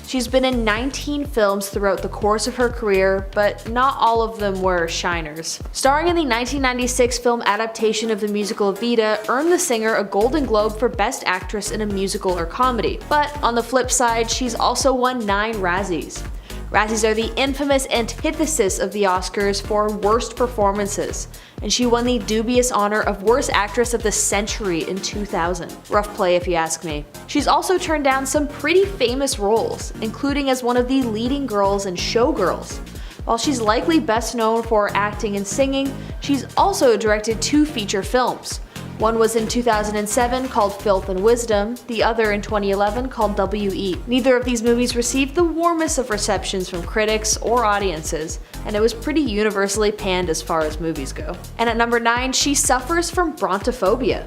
She's been in 19 films throughout the course of her career, but not all of them were shiners. Starring in the 1996 film adaptation of the musical Evita earned the singer a Golden Globe for Best Actress in a Musical or Comedy. But on the flip side, she's also won 9 Razzies. Razzies are the infamous antithesis of the Oscars for worst performances, and she won the dubious honor of Worst Actress of the Century in 2000. Rough play if you ask me. She's also turned down some pretty famous roles, including as one of the leading girls in Showgirls. While she's likely best known for acting and singing, she's also directed 2 feature films. One was in 2007 called Filth and Wisdom, the other in 2011 called W.E. Neither of these movies received the warmest of receptions from critics or audiences, and it was pretty universally panned as far as movies go. And at number 9, she suffers from brontophobia.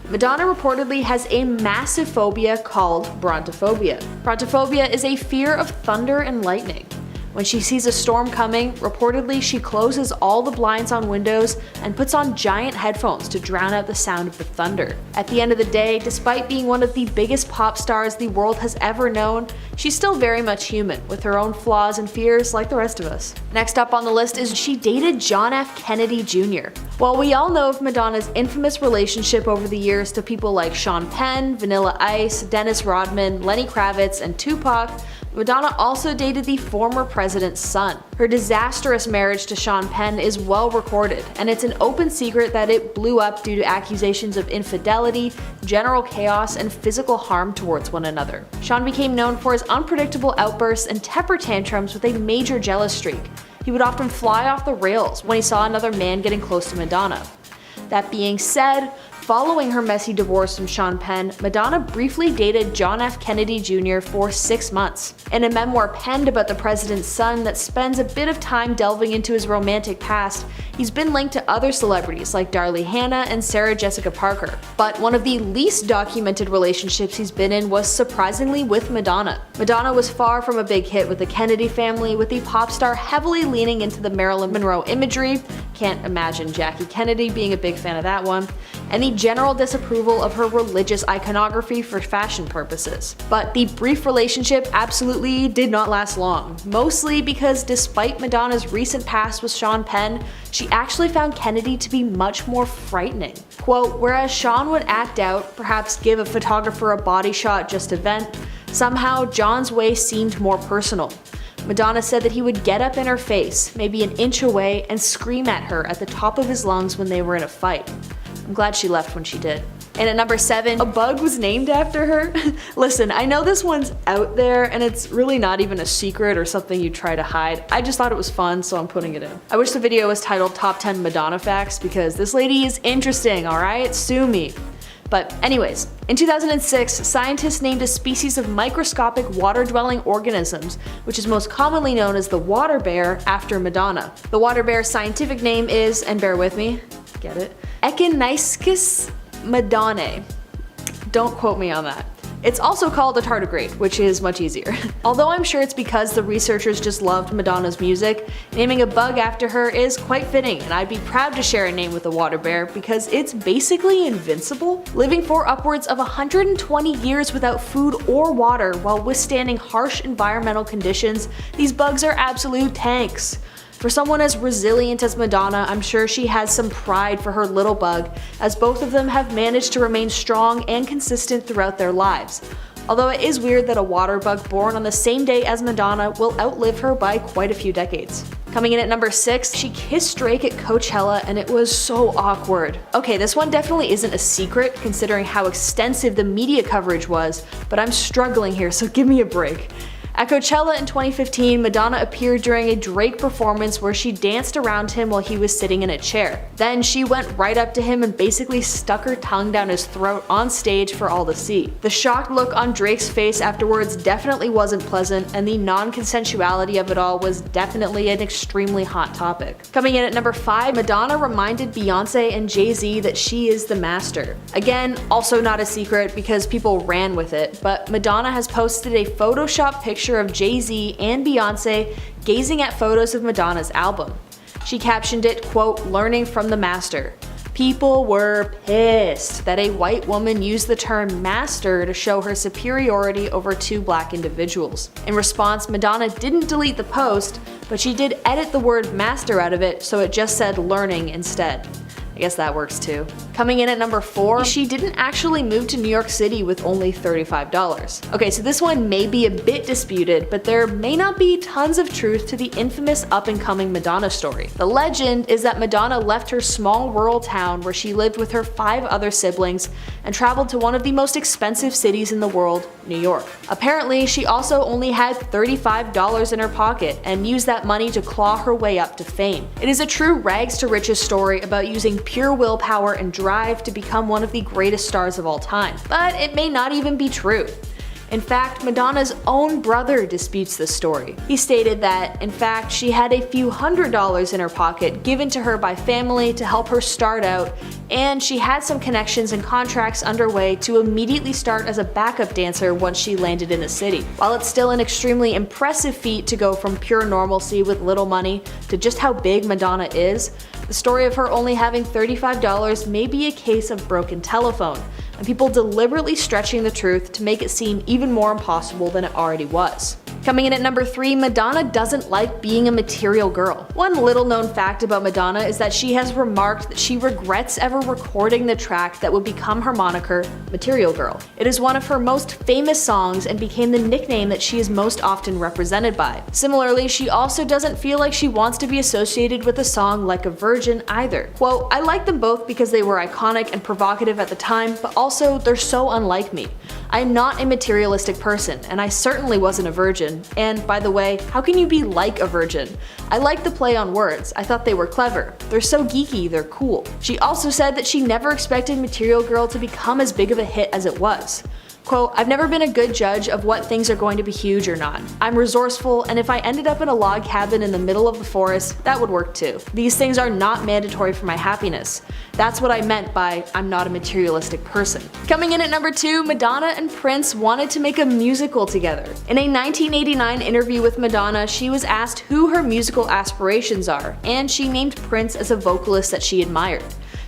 Madonna reportedly has a massive phobia called brontophobia. Brontophobia is a fear of thunder and lightning. When she sees a storm coming, reportedly she closes all the blinds on windows and puts on giant headphones to drown out the sound of the thunder. At the end of the day, despite being one of the biggest pop stars the world has ever known, she's still very much human, with her own flaws and fears like the rest of us. Next up on the list is she dated John F. Kennedy Jr. While we all know of Madonna's infamous relationship over the years to people like Sean Penn, Vanilla Ice, Dennis Rodman, Lenny Kravitz, and Tupac, Madonna also dated the former president's son. Her disastrous marriage to Sean Penn is well recorded, and it's an open secret that it blew up due to accusations of infidelity, general chaos, and physical harm towards one another. Sean became known for his unpredictable outbursts and temper tantrums with a major jealous streak. He would often fly off the rails when he saw another man getting close to Madonna. That being said, following her messy divorce from Sean Penn, Madonna briefly dated John F. Kennedy Jr. for 6 months. In a memoir penned about the president's son that spends a bit of time delving into his romantic past, he's been linked to other celebrities like Darlie Hannah and Sarah Jessica Parker. But one of the least documented relationships he's been in was surprisingly with Madonna. Madonna was far from a big hit with the Kennedy family, with the pop star heavily leaning into the Marilyn Monroe imagery, can't imagine Jackie Kennedy being a big fan of that one, and the general disapproval of her religious iconography for fashion purposes. But the brief relationship absolutely did not last long, mostly because despite Madonna's recent past with Sean Penn, she actually found Kennedy to be much more frightening. Quote, whereas Sean would act out, perhaps give a photographer a body shot just to vent, somehow John's way seemed more personal. Madonna said that he would get up in her face, maybe an inch away, and scream at her at the top of his lungs when they were in a fight. I'm glad she left when she did. And at number 7, a bug was named after her. Listen, I know this one's out there and it's really not even a secret or something you try to hide. I just thought it was fun, so I'm putting it in. I wish the video was titled Top 10 Madonna Facts because this lady is interesting, alright? Sue me. But anyways, in 2006, scientists named a species of microscopic water-dwelling organisms, which is most commonly known as the water bear, after Madonna. The water bear's scientific name is, and bear with me, get it? Echinyscus madonnae. Don't quote me on that. It's also called a tardigrade, which is much easier. Although I'm sure it's because the researchers just loved Madonna's music, naming a bug after her is quite fitting, and I'd be proud to share a name with the water bear because it's basically invincible. Living for upwards of 120 years without food or water while withstanding harsh environmental conditions, these bugs are absolute tanks. For someone as resilient as Madonna, I'm sure she has some pride for her little bug, as both of them have managed to remain strong and consistent throughout their lives. Although it is weird that a water bug born on the same day as Madonna will outlive her by quite a few decades. Coming in at number 6, she kissed Drake at Coachella and it was so awkward. Okay, this one definitely isn't a secret considering how extensive the media coverage was, but I'm struggling here, so give me a break. At Coachella in 2015, Madonna appeared during a Drake performance where she danced around him while he was sitting in a chair. Then she went right up to him and basically stuck her tongue down his throat on stage for all to see. The shocked look on Drake's face afterwards definitely wasn't pleasant, and the non-consensuality of it all was definitely an extremely hot topic. Coming in at number 5, Madonna reminded Beyonce and Jay-Z that she is the master. Again, also not a secret because people ran with it, but Madonna has posted a Photoshop picture of Jay-Z and Beyonce gazing at photos of Madonna's album. She captioned it, quote, learning from the master. People were pissed that a white woman used the term master to show her superiority over two black individuals. In response, Madonna didn't delete the post, but she did edit the word master out of it so it just said learning instead. I guess that works too. Coming in at number 4, she didn't actually move to New York City with only $35. Okay, so this one may be a bit disputed, but there may not be tons of truth to the infamous up-and-coming Madonna story. The legend is that Madonna left her small rural town where she lived with her 5 other siblings and traveled to one of the most expensive cities in the world, New York. Apparently, she also only had $35 in her pocket and used that money to claw her way up to fame. It is a true rags to riches story about using pure willpower and drive to become one of the greatest stars of all time. But it may not even be true. In fact, Madonna's own brother disputes this story. He stated that, in fact, she had a few $100s in her pocket given to her by family to help her start out, and she had some connections and contracts underway to immediately start as a backup dancer once she landed in the city. While it's still an extremely impressive feat to go from pure normalcy with little money to just how big Madonna is, the story of her only having $35 may be a case of broken telephone, and people deliberately stretching the truth to make it seem even more impossible than it already was. Coming in at number 3, Madonna doesn't like being a material girl. One little known fact about Madonna is that she has remarked that she regrets ever recording the track that would become her moniker, Material Girl. It is one of her most famous songs and became the nickname that she is most often represented by. Similarly, she also doesn't feel like she wants to be associated with a song like a virgin either. Quote, "I like them both because they were iconic and provocative at the time, but also they're so unlike me. I am not a materialistic person, and I certainly wasn't a virgin. And by the way, how can you be like a virgin? I like the play on words. I thought they were clever. They're so geeky, they're cool." She also said that she never expected Material Girl to become as big of a hit as it was. Quote, "I've never been a good judge of what things are going to be huge or not. I'm resourceful, and if I ended up in a log cabin in the middle of the forest, that would work too. These things are not mandatory for my happiness. That's what I meant by I'm not a materialistic person." Coming in at number 2, Madonna and Prince wanted to make a musical together. In a 1989 interview with Madonna, she was asked who her musical aspirations are, and she named Prince as a vocalist that she admired.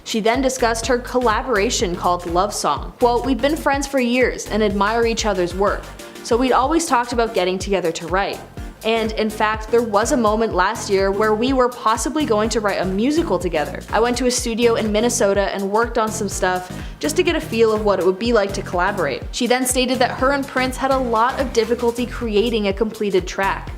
She then discussed her collaboration called Love Song. Quote, "We've been friends for years and admire each other's work, so we'd always talked about getting together to write. And in fact, there was a moment last year where we were possibly going to write a musical together. I went to a studio in Minnesota and worked on some stuff just to get a feel of what it would be like to collaborate." She then stated that her and Prince had a lot of difficulty creating a completed track.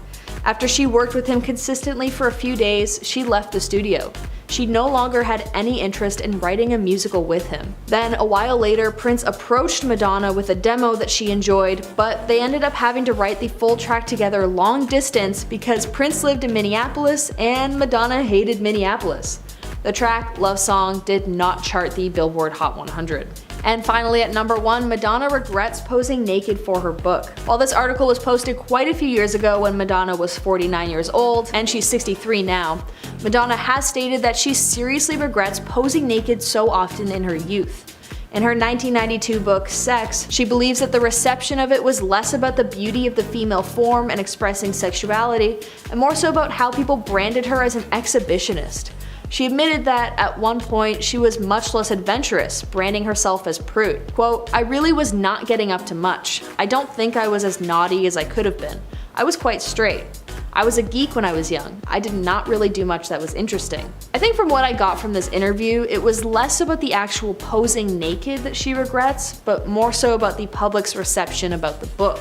After she worked with him consistently for a few days, she left the studio. She no longer had any interest in writing a musical with him. Then, a while later, Prince approached Madonna with a demo that she enjoyed, but they ended up having to write the full track together long distance because Prince lived in Minneapolis and Madonna hated Minneapolis. The track, Love Song, did not chart the Billboard Hot 100. And finally at number 1, Madonna regrets posing naked for her book. While this article was posted quite a few years ago when Madonna was 49 years old, and she's 63 now, Madonna has stated that she seriously regrets posing naked so often in her youth. In her 1992 book, Sex, she believes that the reception of it was less about the beauty of the female form and expressing sexuality, and more so about how people branded her as an exhibitionist. She admitted that, at one point, she was much less adventurous, branding herself as prude. Quote, "I really was not getting up to much. I don't think I was as naughty as I could have been. I was quite straight. I was a geek when I was young. I did not really do much that was interesting." I think from what I got from this interview, it was less about the actual posing naked that she regrets, but more so about the public's reception about the book.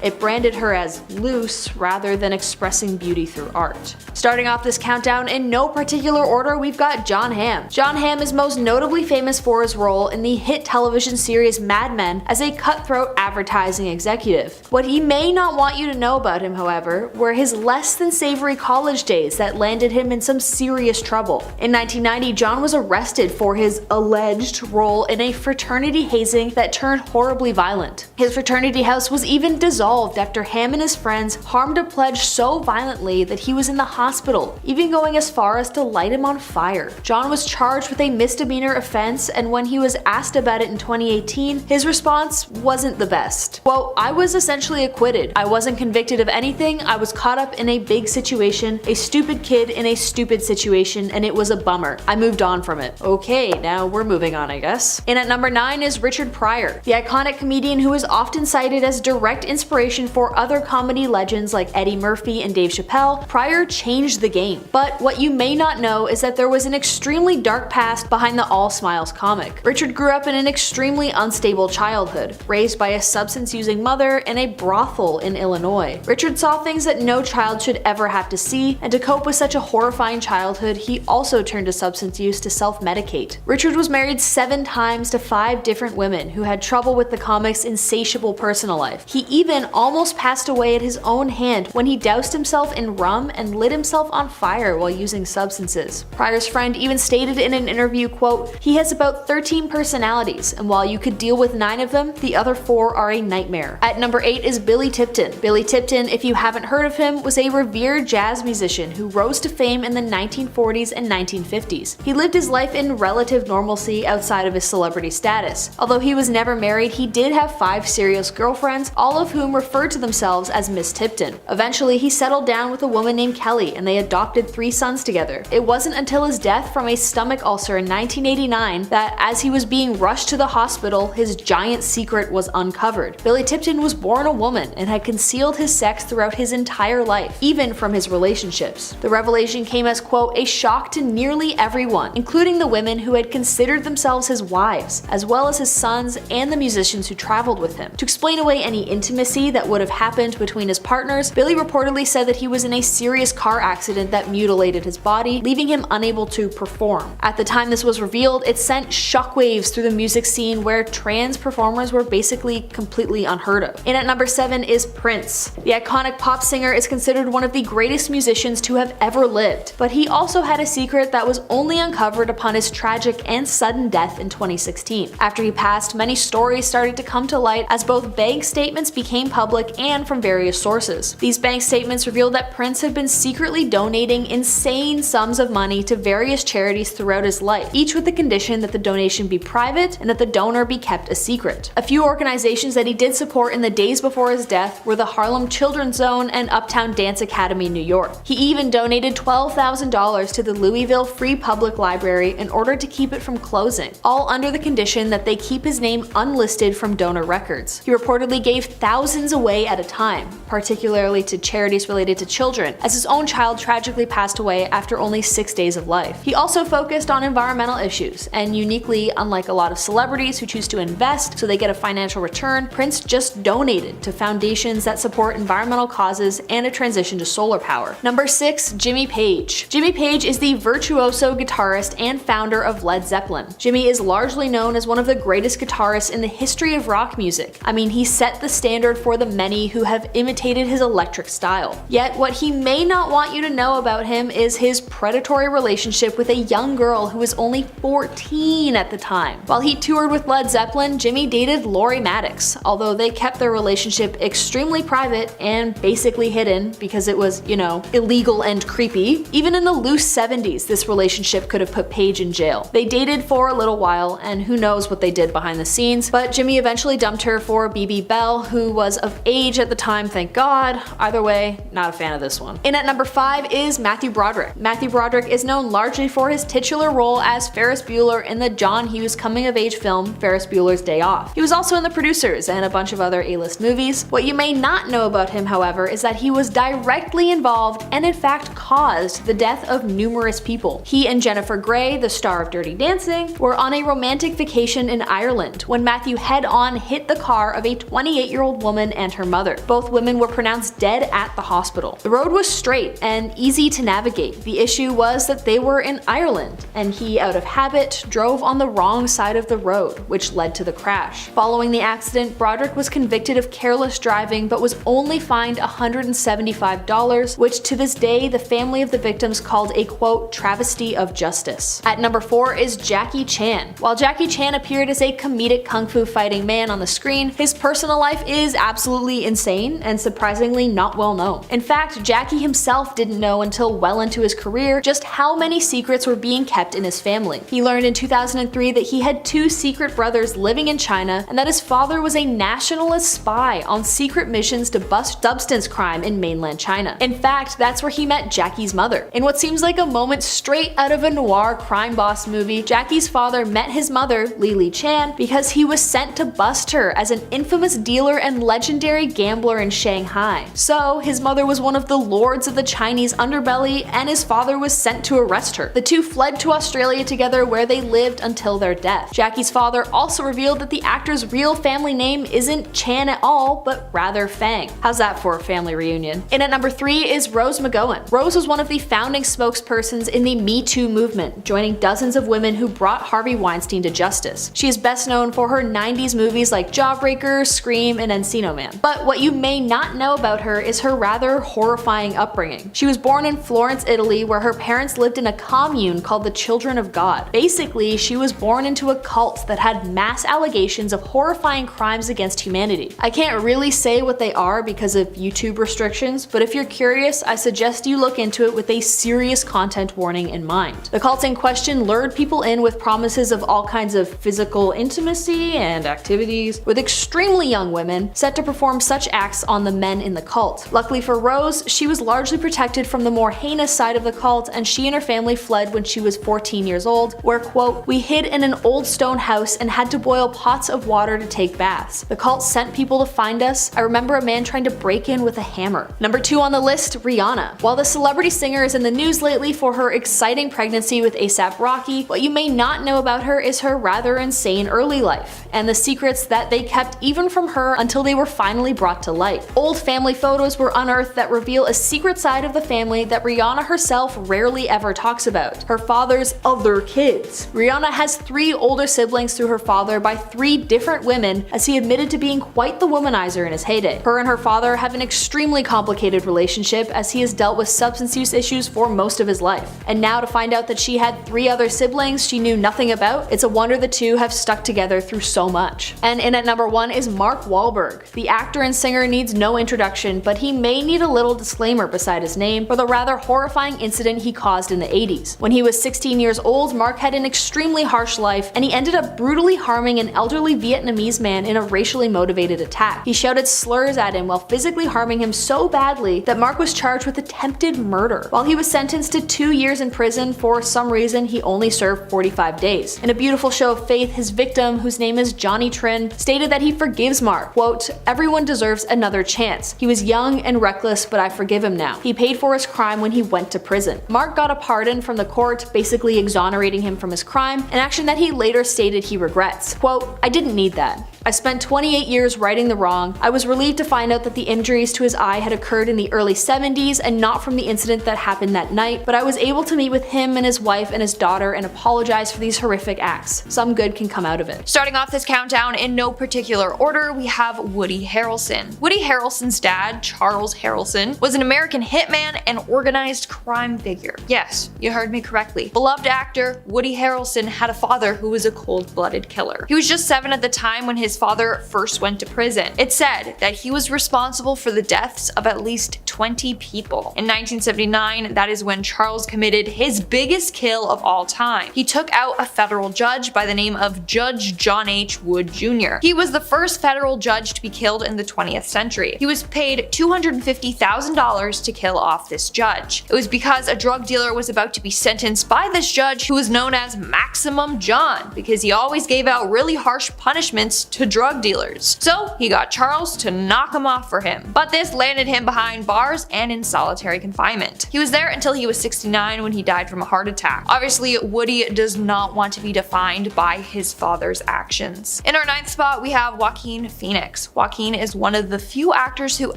It branded her as loose rather than expressing beauty through art. Starting off this countdown in no particular order, we've got Jon Hamm. Jon Hamm is most notably famous for his role in the hit television series Mad Men as a cutthroat advertising executive. What he may not want you to know about him, however, were his less than savory college days that landed him in some serious trouble. In 1990, Jon was arrested for his alleged role in a fraternity hazing that turned horribly violent. His fraternity house was even dissolved dissolved after Ham and his friends harmed a pledge so violently that he was in the hospital, even going as far as to light him on fire. John was charged with a misdemeanor offense, and when he was asked about it in 2018, his response wasn't the best. Quote, "I was essentially acquitted. I wasn't convicted of anything. I was caught up in a big situation, a stupid kid in a stupid situation, and it was a bummer. I moved on from it." Okay, now we're moving on, I guess. And at number 9 is Richard Pryor, the iconic comedian who is often cited as direct inspiration for other comedy legends like Eddie Murphy and Dave Chappelle. Pryor changed the game. But what you may not know is that there was an extremely dark past behind the All Smiles comic. Richard grew up in an extremely unstable childhood, raised by a substance-using mother in a brothel in Illinois. Richard saw things that no child should ever have to see, and to cope with such a horrifying childhood, he also turned to substance use to self-medicate. Richard was married 7 times to 5 different women who had trouble with the comic's insatiable personal life. He even almost passed away at his own hand when he doused himself in rum and lit himself on fire while using substances. Pryor's friend even stated in an interview, quote, "He has about 13 personalities, and while you could deal with 9 of them, the other 4 are a nightmare." At number 8 is Billy Tipton. Billy Tipton, if you haven't heard of him, was a revered jazz musician who rose to fame in the 1940s and 1950s. He lived his life in relative normalcy outside of his celebrity status. Although he was never married, he did have 5 serious girlfriends, all of whom referred to themselves as Miss Tipton. Eventually, he settled down with a woman named Kelly, and they adopted 3 sons together. It wasn't until his death from a stomach ulcer in 1989 that, as he was being rushed to the hospital, his giant secret was uncovered. Billy Tipton was born a woman and had concealed his sex throughout his entire life, even from his relationships. The revelation came as, quote, "a shock to nearly everyone, including the women who had considered themselves his wives, as well as his sons and the musicians who traveled with him." To explain away any intimacy that would have happened between his partners, Billy reportedly said that he was in a serious car accident that mutilated his body, leaving him unable to perform. At the time this was revealed, it sent shockwaves through the music scene where trans performers were basically completely unheard of. And at number 7 is Prince. The iconic pop singer is considered one of the greatest musicians to have ever lived, but he also had a secret that was only uncovered upon his tragic and sudden death in 2016. After he passed, many stories started to come to light as both bank statements became public and from various sources. These bank statements revealed that Prince had been secretly donating insane sums of money to various charities throughout his life, each with the condition that the donation be private and that the donor be kept a secret. A few organizations that he did support in the days before his death were the Harlem Children's Zone and Uptown Dance Academy, New York. He even donated $12,000 to the Louisville Free Public Library in order to keep it from closing, all under the condition that they keep his name unlisted from donor records. He reportedly gave thousands away at a time, particularly to charities related to children, as his own child tragically passed away after only 6 days of life. He also focused on environmental issues, and uniquely, unlike a lot of celebrities who choose to invest so they get a financial return, Prince just donated to foundations that support environmental causes and a transition to solar power. Number 6, Jimmy Page. Jimmy Page is the virtuoso guitarist and founder of Led Zeppelin. Jimmy is largely known as one of the greatest guitarists in the history of rock music. I mean, he set the standard for the many who have imitated his electric style. Yet, what he may not want you to know about him is his predatory relationship with a young girl who was only 14 at the time. While he toured with Led Zeppelin, Jimmy dated Lori Maddox, although they kept their relationship extremely private and basically hidden because it was, you know, illegal and creepy. Even in the loose 70s, this relationship could have put Page in jail. They dated for a little while, and who knows what they did behind the scenes, but Jimmy eventually dumped her for BB Bell, who was of age at the time, thank God. Either way, not a fan of this one. And at number 5 is Matthew Broderick. Matthew Broderick is known largely for his titular role as Ferris Bueller in the John Hughes coming-of-age film Ferris Bueller's Day Off. He was also in The Producers and a bunch of other A-list movies. What you may not know about him, however, is that he was directly involved and in fact caused the death of numerous people. He and Jennifer Grey, the star of Dirty Dancing, were on a romantic vacation in Ireland when Matthew head-on hit the car of a 28-year-old woman and her mother. Both women were pronounced dead at the hospital. The road was straight and easy to navigate. The issue was that they were in Ireland, and he, out of habit, drove on the wrong side of the road, which led to the crash. Following the accident, Broderick was convicted of careless driving but was only fined $175, which to this day the family of the victims called a quote travesty of justice. At number 4 is Jackie Chan. While Jackie Chan appeared as a comedic kung fu fighting man on the screen, his personal life is absolutely absolutely insane and surprisingly not well known. In fact, Jackie himself didn't know until well into his career just how many secrets were being kept in his family. He learned in 2003 that he had 2 secret brothers living in China and that his father was a nationalist spy on secret missions to bust substance crime in mainland China. In fact, that's where he met Jackie's mother. In what seems like a moment straight out of a noir crime boss movie, Jackie's father met his mother, Lily Chan, because he was sent to bust her as an infamous dealer and legendary gambler in Shanghai. So, his mother was one of the lords of the Chinese underbelly, and his father was sent to arrest her. The two fled to Australia together, where they lived until their death. Jackie's father also revealed that the actor's real family name isn't Chan at all, but rather Fang. How's that for a family reunion? In at number 3 is Rose McGowan. Rose was one of the founding spokespersons in the Me Too movement, joining dozens of women who brought Harvey Weinstein to justice. She is best known for her 90s movies like Jawbreaker, Scream, and Encino Man. But what you may not know about her is her rather horrifying upbringing. She was born in Florence, Italy, where her parents lived in a commune called the Children of God. Basically, she was born into a cult that had mass allegations of horrifying crimes against humanity. I can't really say what they are because of YouTube restrictions, but if you're curious, I suggest you look into it with a serious content warning in mind. The cult in question lured people in with promises of all kinds of physical intimacy and activities, with extremely young women set to perform such acts on the men in the cult. Luckily for Rose, she was largely protected from the more heinous side of the cult, and she and her family fled when she was 14 years old, where, quote, "We hid in an old stone house and had to boil pots of water to take baths. The cult sent people to find us. I remember a man trying to break in with a hammer." Number 2 on the list, Rihanna. While the celebrity singer is in the news lately for her exciting pregnancy with A$AP Rocky, what you may not know about her is her rather insane early life, and the secrets that they kept even from her until they were finally brought to light. Old family photos were unearthed that reveal a secret side of the family that Rihanna herself rarely ever talks about: her father's other kids. Rihanna has 3 older siblings through her father by 3 different women, as he admitted to being quite the womanizer in his heyday. Her and her father have an extremely complicated relationship, as he has dealt with substance use issues for most of his life. And now to find out that she had 3 other siblings she knew nothing about, it's a wonder the two have stuck together through so much. And in at number 1 is Mark Wahlberg. The actor and singer needs no introduction, but he may need a little disclaimer beside his name for the rather horrifying incident he caused in the 80s. When he was 16 years old, Mark had an extremely harsh life, and he ended up brutally harming an elderly Vietnamese man in a racially motivated attack. He shouted slurs at him while physically harming him so badly that Mark was charged with attempted murder. While he was sentenced to 2 years in prison, for some reason he only served 45 days. In a beautiful show of faith, his victim, whose name is Johnny Trin, stated that he forgives Mark. Quote, "Everyone deserves another chance. He was young and reckless, but I forgive him now. He paid for his crime when he went to prison." Mark got a pardon from the court, basically exonerating him from his crime, an action that he later stated he regrets. Quote, "I didn't need that. I spent 28 years righting the wrong. I was relieved to find out that the injuries to his eye had occurred in the early 70s and not from the incident that happened that night, but I was able to meet with him and his wife and his daughter and apologize for these horrific acts. Some good can come out of it." Starting off this countdown in no particular order, we have Woody Harrelson. Woody Harrelson's dad, Charles Harrelson, was an American hitman and organized crime figure. Yes, you heard me correctly. Beloved actor, Woody Harrelson had a father who was a cold-blooded killer. He was just 7 at the time when his father first went to prison. It's said that he was responsible for the deaths of at least 20 people. In 1979, that is when Charles committed his biggest kill of all time. He took out a federal judge by the name of Judge John H. Wood Jr. He was the first federal judge to be killed in the 20th century. He was paid $250,000 to kill off this judge. It was because a drug dealer was about to be sentenced by this judge, who was known as Maximum John, because he always gave out really harsh punishments to drug dealers. So he got Charles to knock him off for him. But this landed him behind bars and in solitary confinement. He was there until he was 69 when he died from a heart attack. Obviously, Woody does not want to be defined by his father's actions. In our 9th spot, we have Joaquin Phoenix. Joaquin is one of the few actors who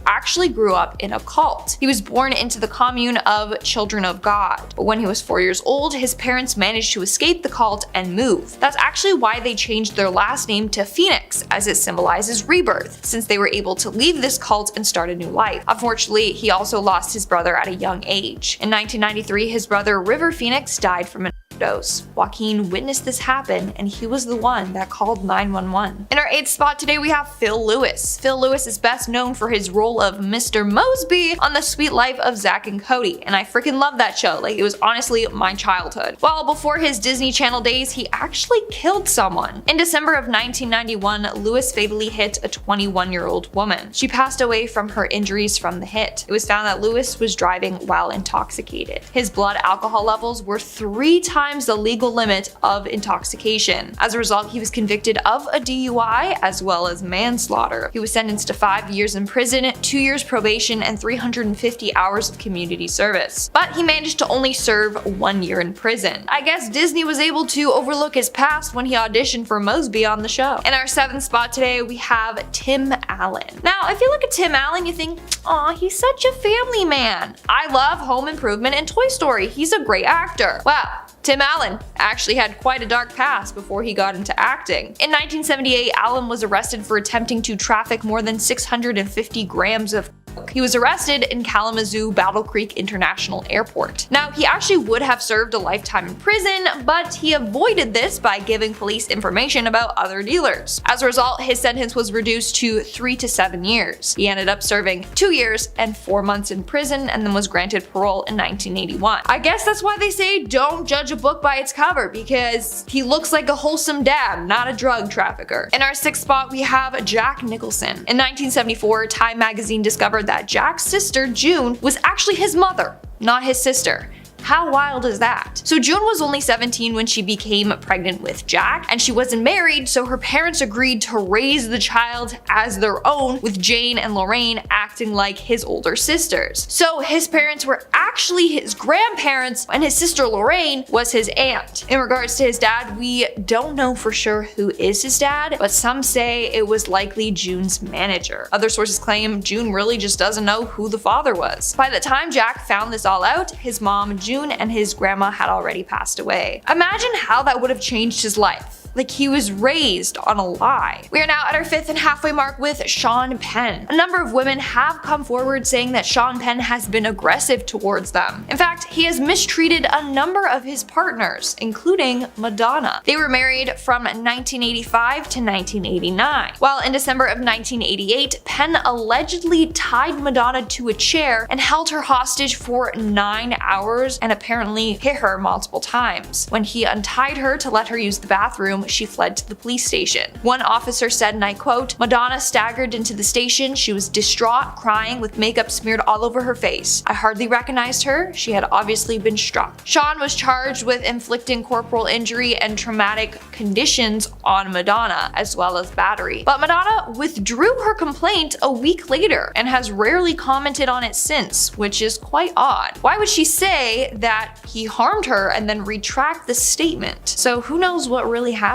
actually grew up in a cult. He was born into the commune of Children of God, but when he was 4 years old, his parents managed to escape the cult and move. That's actually why they changed their last name to Phoenix, as it symbolizes rebirth, since they were able to leave this cult and start a new life. Unfortunately, he also lost his brother at a young age. In 1993, his brother River Phoenix died from an overdose. Joaquin witnessed this happen, and he was the one that called 911. In our 8th spot today, we have Phil Lewis. Phil Lewis is best known for his role of Mr. Mosby on The Sweet Life of Zack and Cody, and I freaking love that show. Like, it was honestly my childhood. Well, before his Disney Channel days, he actually killed someone. In December of 1991, Lewis fatally hit a 21-year-old woman. She passed away from her injuries from the hit. It was found that Lewis was driving while intoxicated. His blood alcohol levels were 3 times the legal limit of intoxication. As a result, he was convicted of a DUI as well as manslaughter. He was sentenced to 5 years in prison, 2 years probation, and 350 hours of community service. But he managed to only serve 1 year in prison. I guess Disney was able to overlook his past when he auditioned for Mosby on the show. In our 7th spot today, we have Tim Allen. Now, if you look at Tim Allen, you think, aw, he's such a family man. I love Home Improvement and Toy Story. He's a great actor. Wow. Tim Allen actually had quite a dark past before he got into acting. In 1978, Allen was arrested for attempting to traffic more than 650 grams of coke. He was arrested in Kalamazoo Battle Creek International Airport. Now, he actually would have served a lifetime in prison, but he avoided this by giving police information about other dealers. As a result, his sentence was reduced to 3 to 7 years. He ended up serving 2 years and 4 months in prison and then was granted parole in 1981. I guess that's why they say don't judge a book by its cover, because he looks like a wholesome dad, not a drug trafficker. In our 6th spot, we have Jack Nicholson. In 1974, Time magazine discovered that Jack's sister, June, was actually his mother, not his sister. How wild is that? So June was only 17 when she became pregnant with Jack, and she wasn't married, so her parents agreed to raise the child as their own, with Jane and Lorraine acting like his older sisters. So his parents were actually his grandparents, and his sister Lorraine was his aunt. In regards to his dad, we don't know for sure who is his dad, but some say it was likely June's manager. Other sources claim June really just doesn't know who the father was. By the time Jack found this all out, his mom, June, and his grandma had already passed away. Imagine how that would have changed his life. Like, he was raised on a lie. We are now at our 5th and halfway mark with Sean Penn. A number of women have come forward saying that Sean Penn has been aggressive towards them. In fact, he has mistreated a number of his partners, including Madonna. They were married from 1985 to 1989. While in December of 1988, Penn allegedly tied Madonna to a chair and held her hostage for 9 hours and apparently hit her multiple times. When he untied her to let her use the bathroom, she fled to the police station. One officer said, and I quote, "Madonna staggered into the station. She was distraught, crying, with makeup smeared all over her face. I hardly recognized her. She had obviously been struck." Sean was charged with inflicting corporal injury and traumatic conditions on Madonna, as well as battery. But Madonna withdrew her complaint a week later and has rarely commented on it since, which is quite odd. Why would she say that he harmed her and then retract the statement? So who knows what really happened.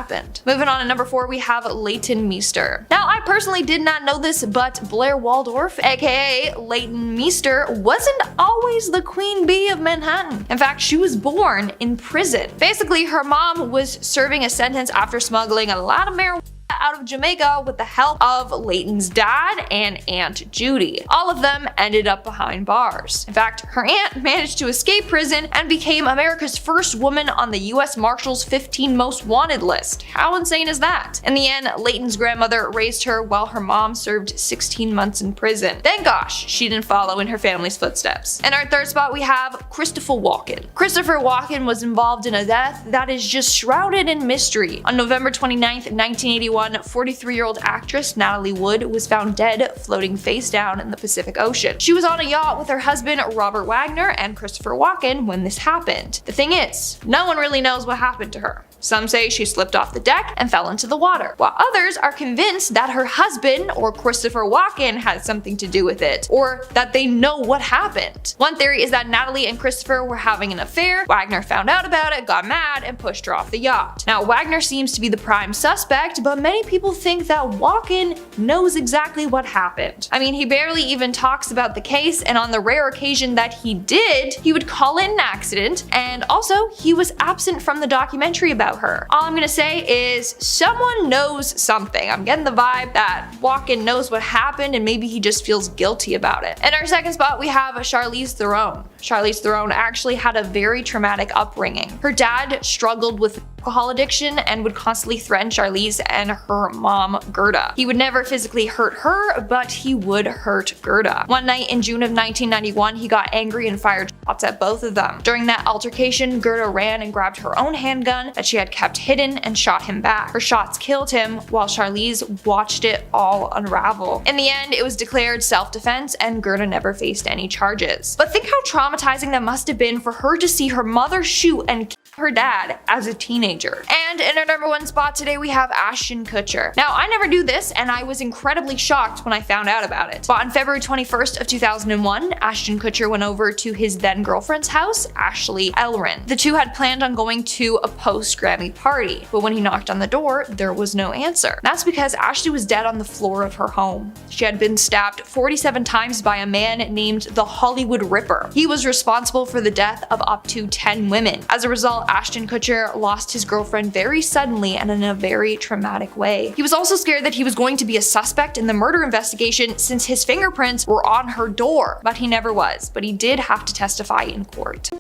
Moving on to number 4, we have Leighton Meester. Now, I personally did not know this, but Blair Waldorf, aka Leighton Meester, wasn't always the queen bee of Manhattan. In fact, she was born in prison. Basically, her mom was serving a sentence after smuggling a lot of marijuana out of Jamaica with the help of Leighton's dad and Aunt Judy. All of them ended up behind bars. In fact, her aunt managed to escape prison and became America's first woman on the US Marshals 15 Most Wanted list. How insane is that? In the end, Leighton's grandmother raised her while her mom served 16 months in prison. Thank gosh she didn't follow in her family's footsteps. In our 3rd spot, we have Christopher Walken. Christopher Walken was involved in a death that is just shrouded in mystery. On November 29th, 1981, 43-year-old actress Natalie Wood was found dead, floating face down in the Pacific Ocean. She was on a yacht with her husband Robert Wagner and Christopher Walken when this happened. The thing is, no one really knows what happened to her. Some say she slipped off the deck and fell into the water, while others are convinced that her husband or Christopher Walken had something to do with it, or that they know what happened. One theory is that Natalie and Christopher were having an affair, Wagner found out about it, got mad, and pushed her off the yacht. Now, Wagner seems to be the prime suspect, but many people think that Walken knows exactly what happened. I mean, he barely even talks about the case, and on the rare occasion that he did, he would call it an accident, and also he was absent from the documentary about about her. All I'm gonna say is someone knows something. I'm getting the vibe that Walken knows what happened and maybe he just feels guilty about it. In our second spot, we have Charlize Theron. Charlize Theron actually had a very traumatic upbringing. Her dad struggled with alcohol addiction and would constantly threaten Charlize and her mom, Gerda. He would never physically hurt her, but he would hurt Gerda. One night in June of 1991, he got angry and fired shots at both of them. During that altercation, Gerda ran and grabbed her own handgun that she had kept hidden and shot him back. Her shots killed him while Charlize watched it all unravel. In the end, it was declared self-defense and Gerda never faced any charges. But think how traumatizing that must have been for her to see her mother shoot and kill her dad as a teenager. And in our number 1 spot today, we have Ashton Kutcher. Now, I never knew this and I was incredibly shocked when I found out about it. But on February 21st of 2001, Ashton Kutcher went over to his then girlfriend's house, Ashley Ellerin. The two had planned on going to a post-Grammy party, but when he knocked on the door, there was no answer. That's because Ashley was dead on the floor of her home. She had been stabbed 47 times by a man named the Hollywood Ripper. He was responsible for the death of up to 10 women. As a result, Ashton Kutcher lost his girlfriend very suddenly and in a very traumatic way. He was also scared that he was going to be a suspect in the murder investigation since his fingerprints were on her door, but he never was, but he did have to testify in court.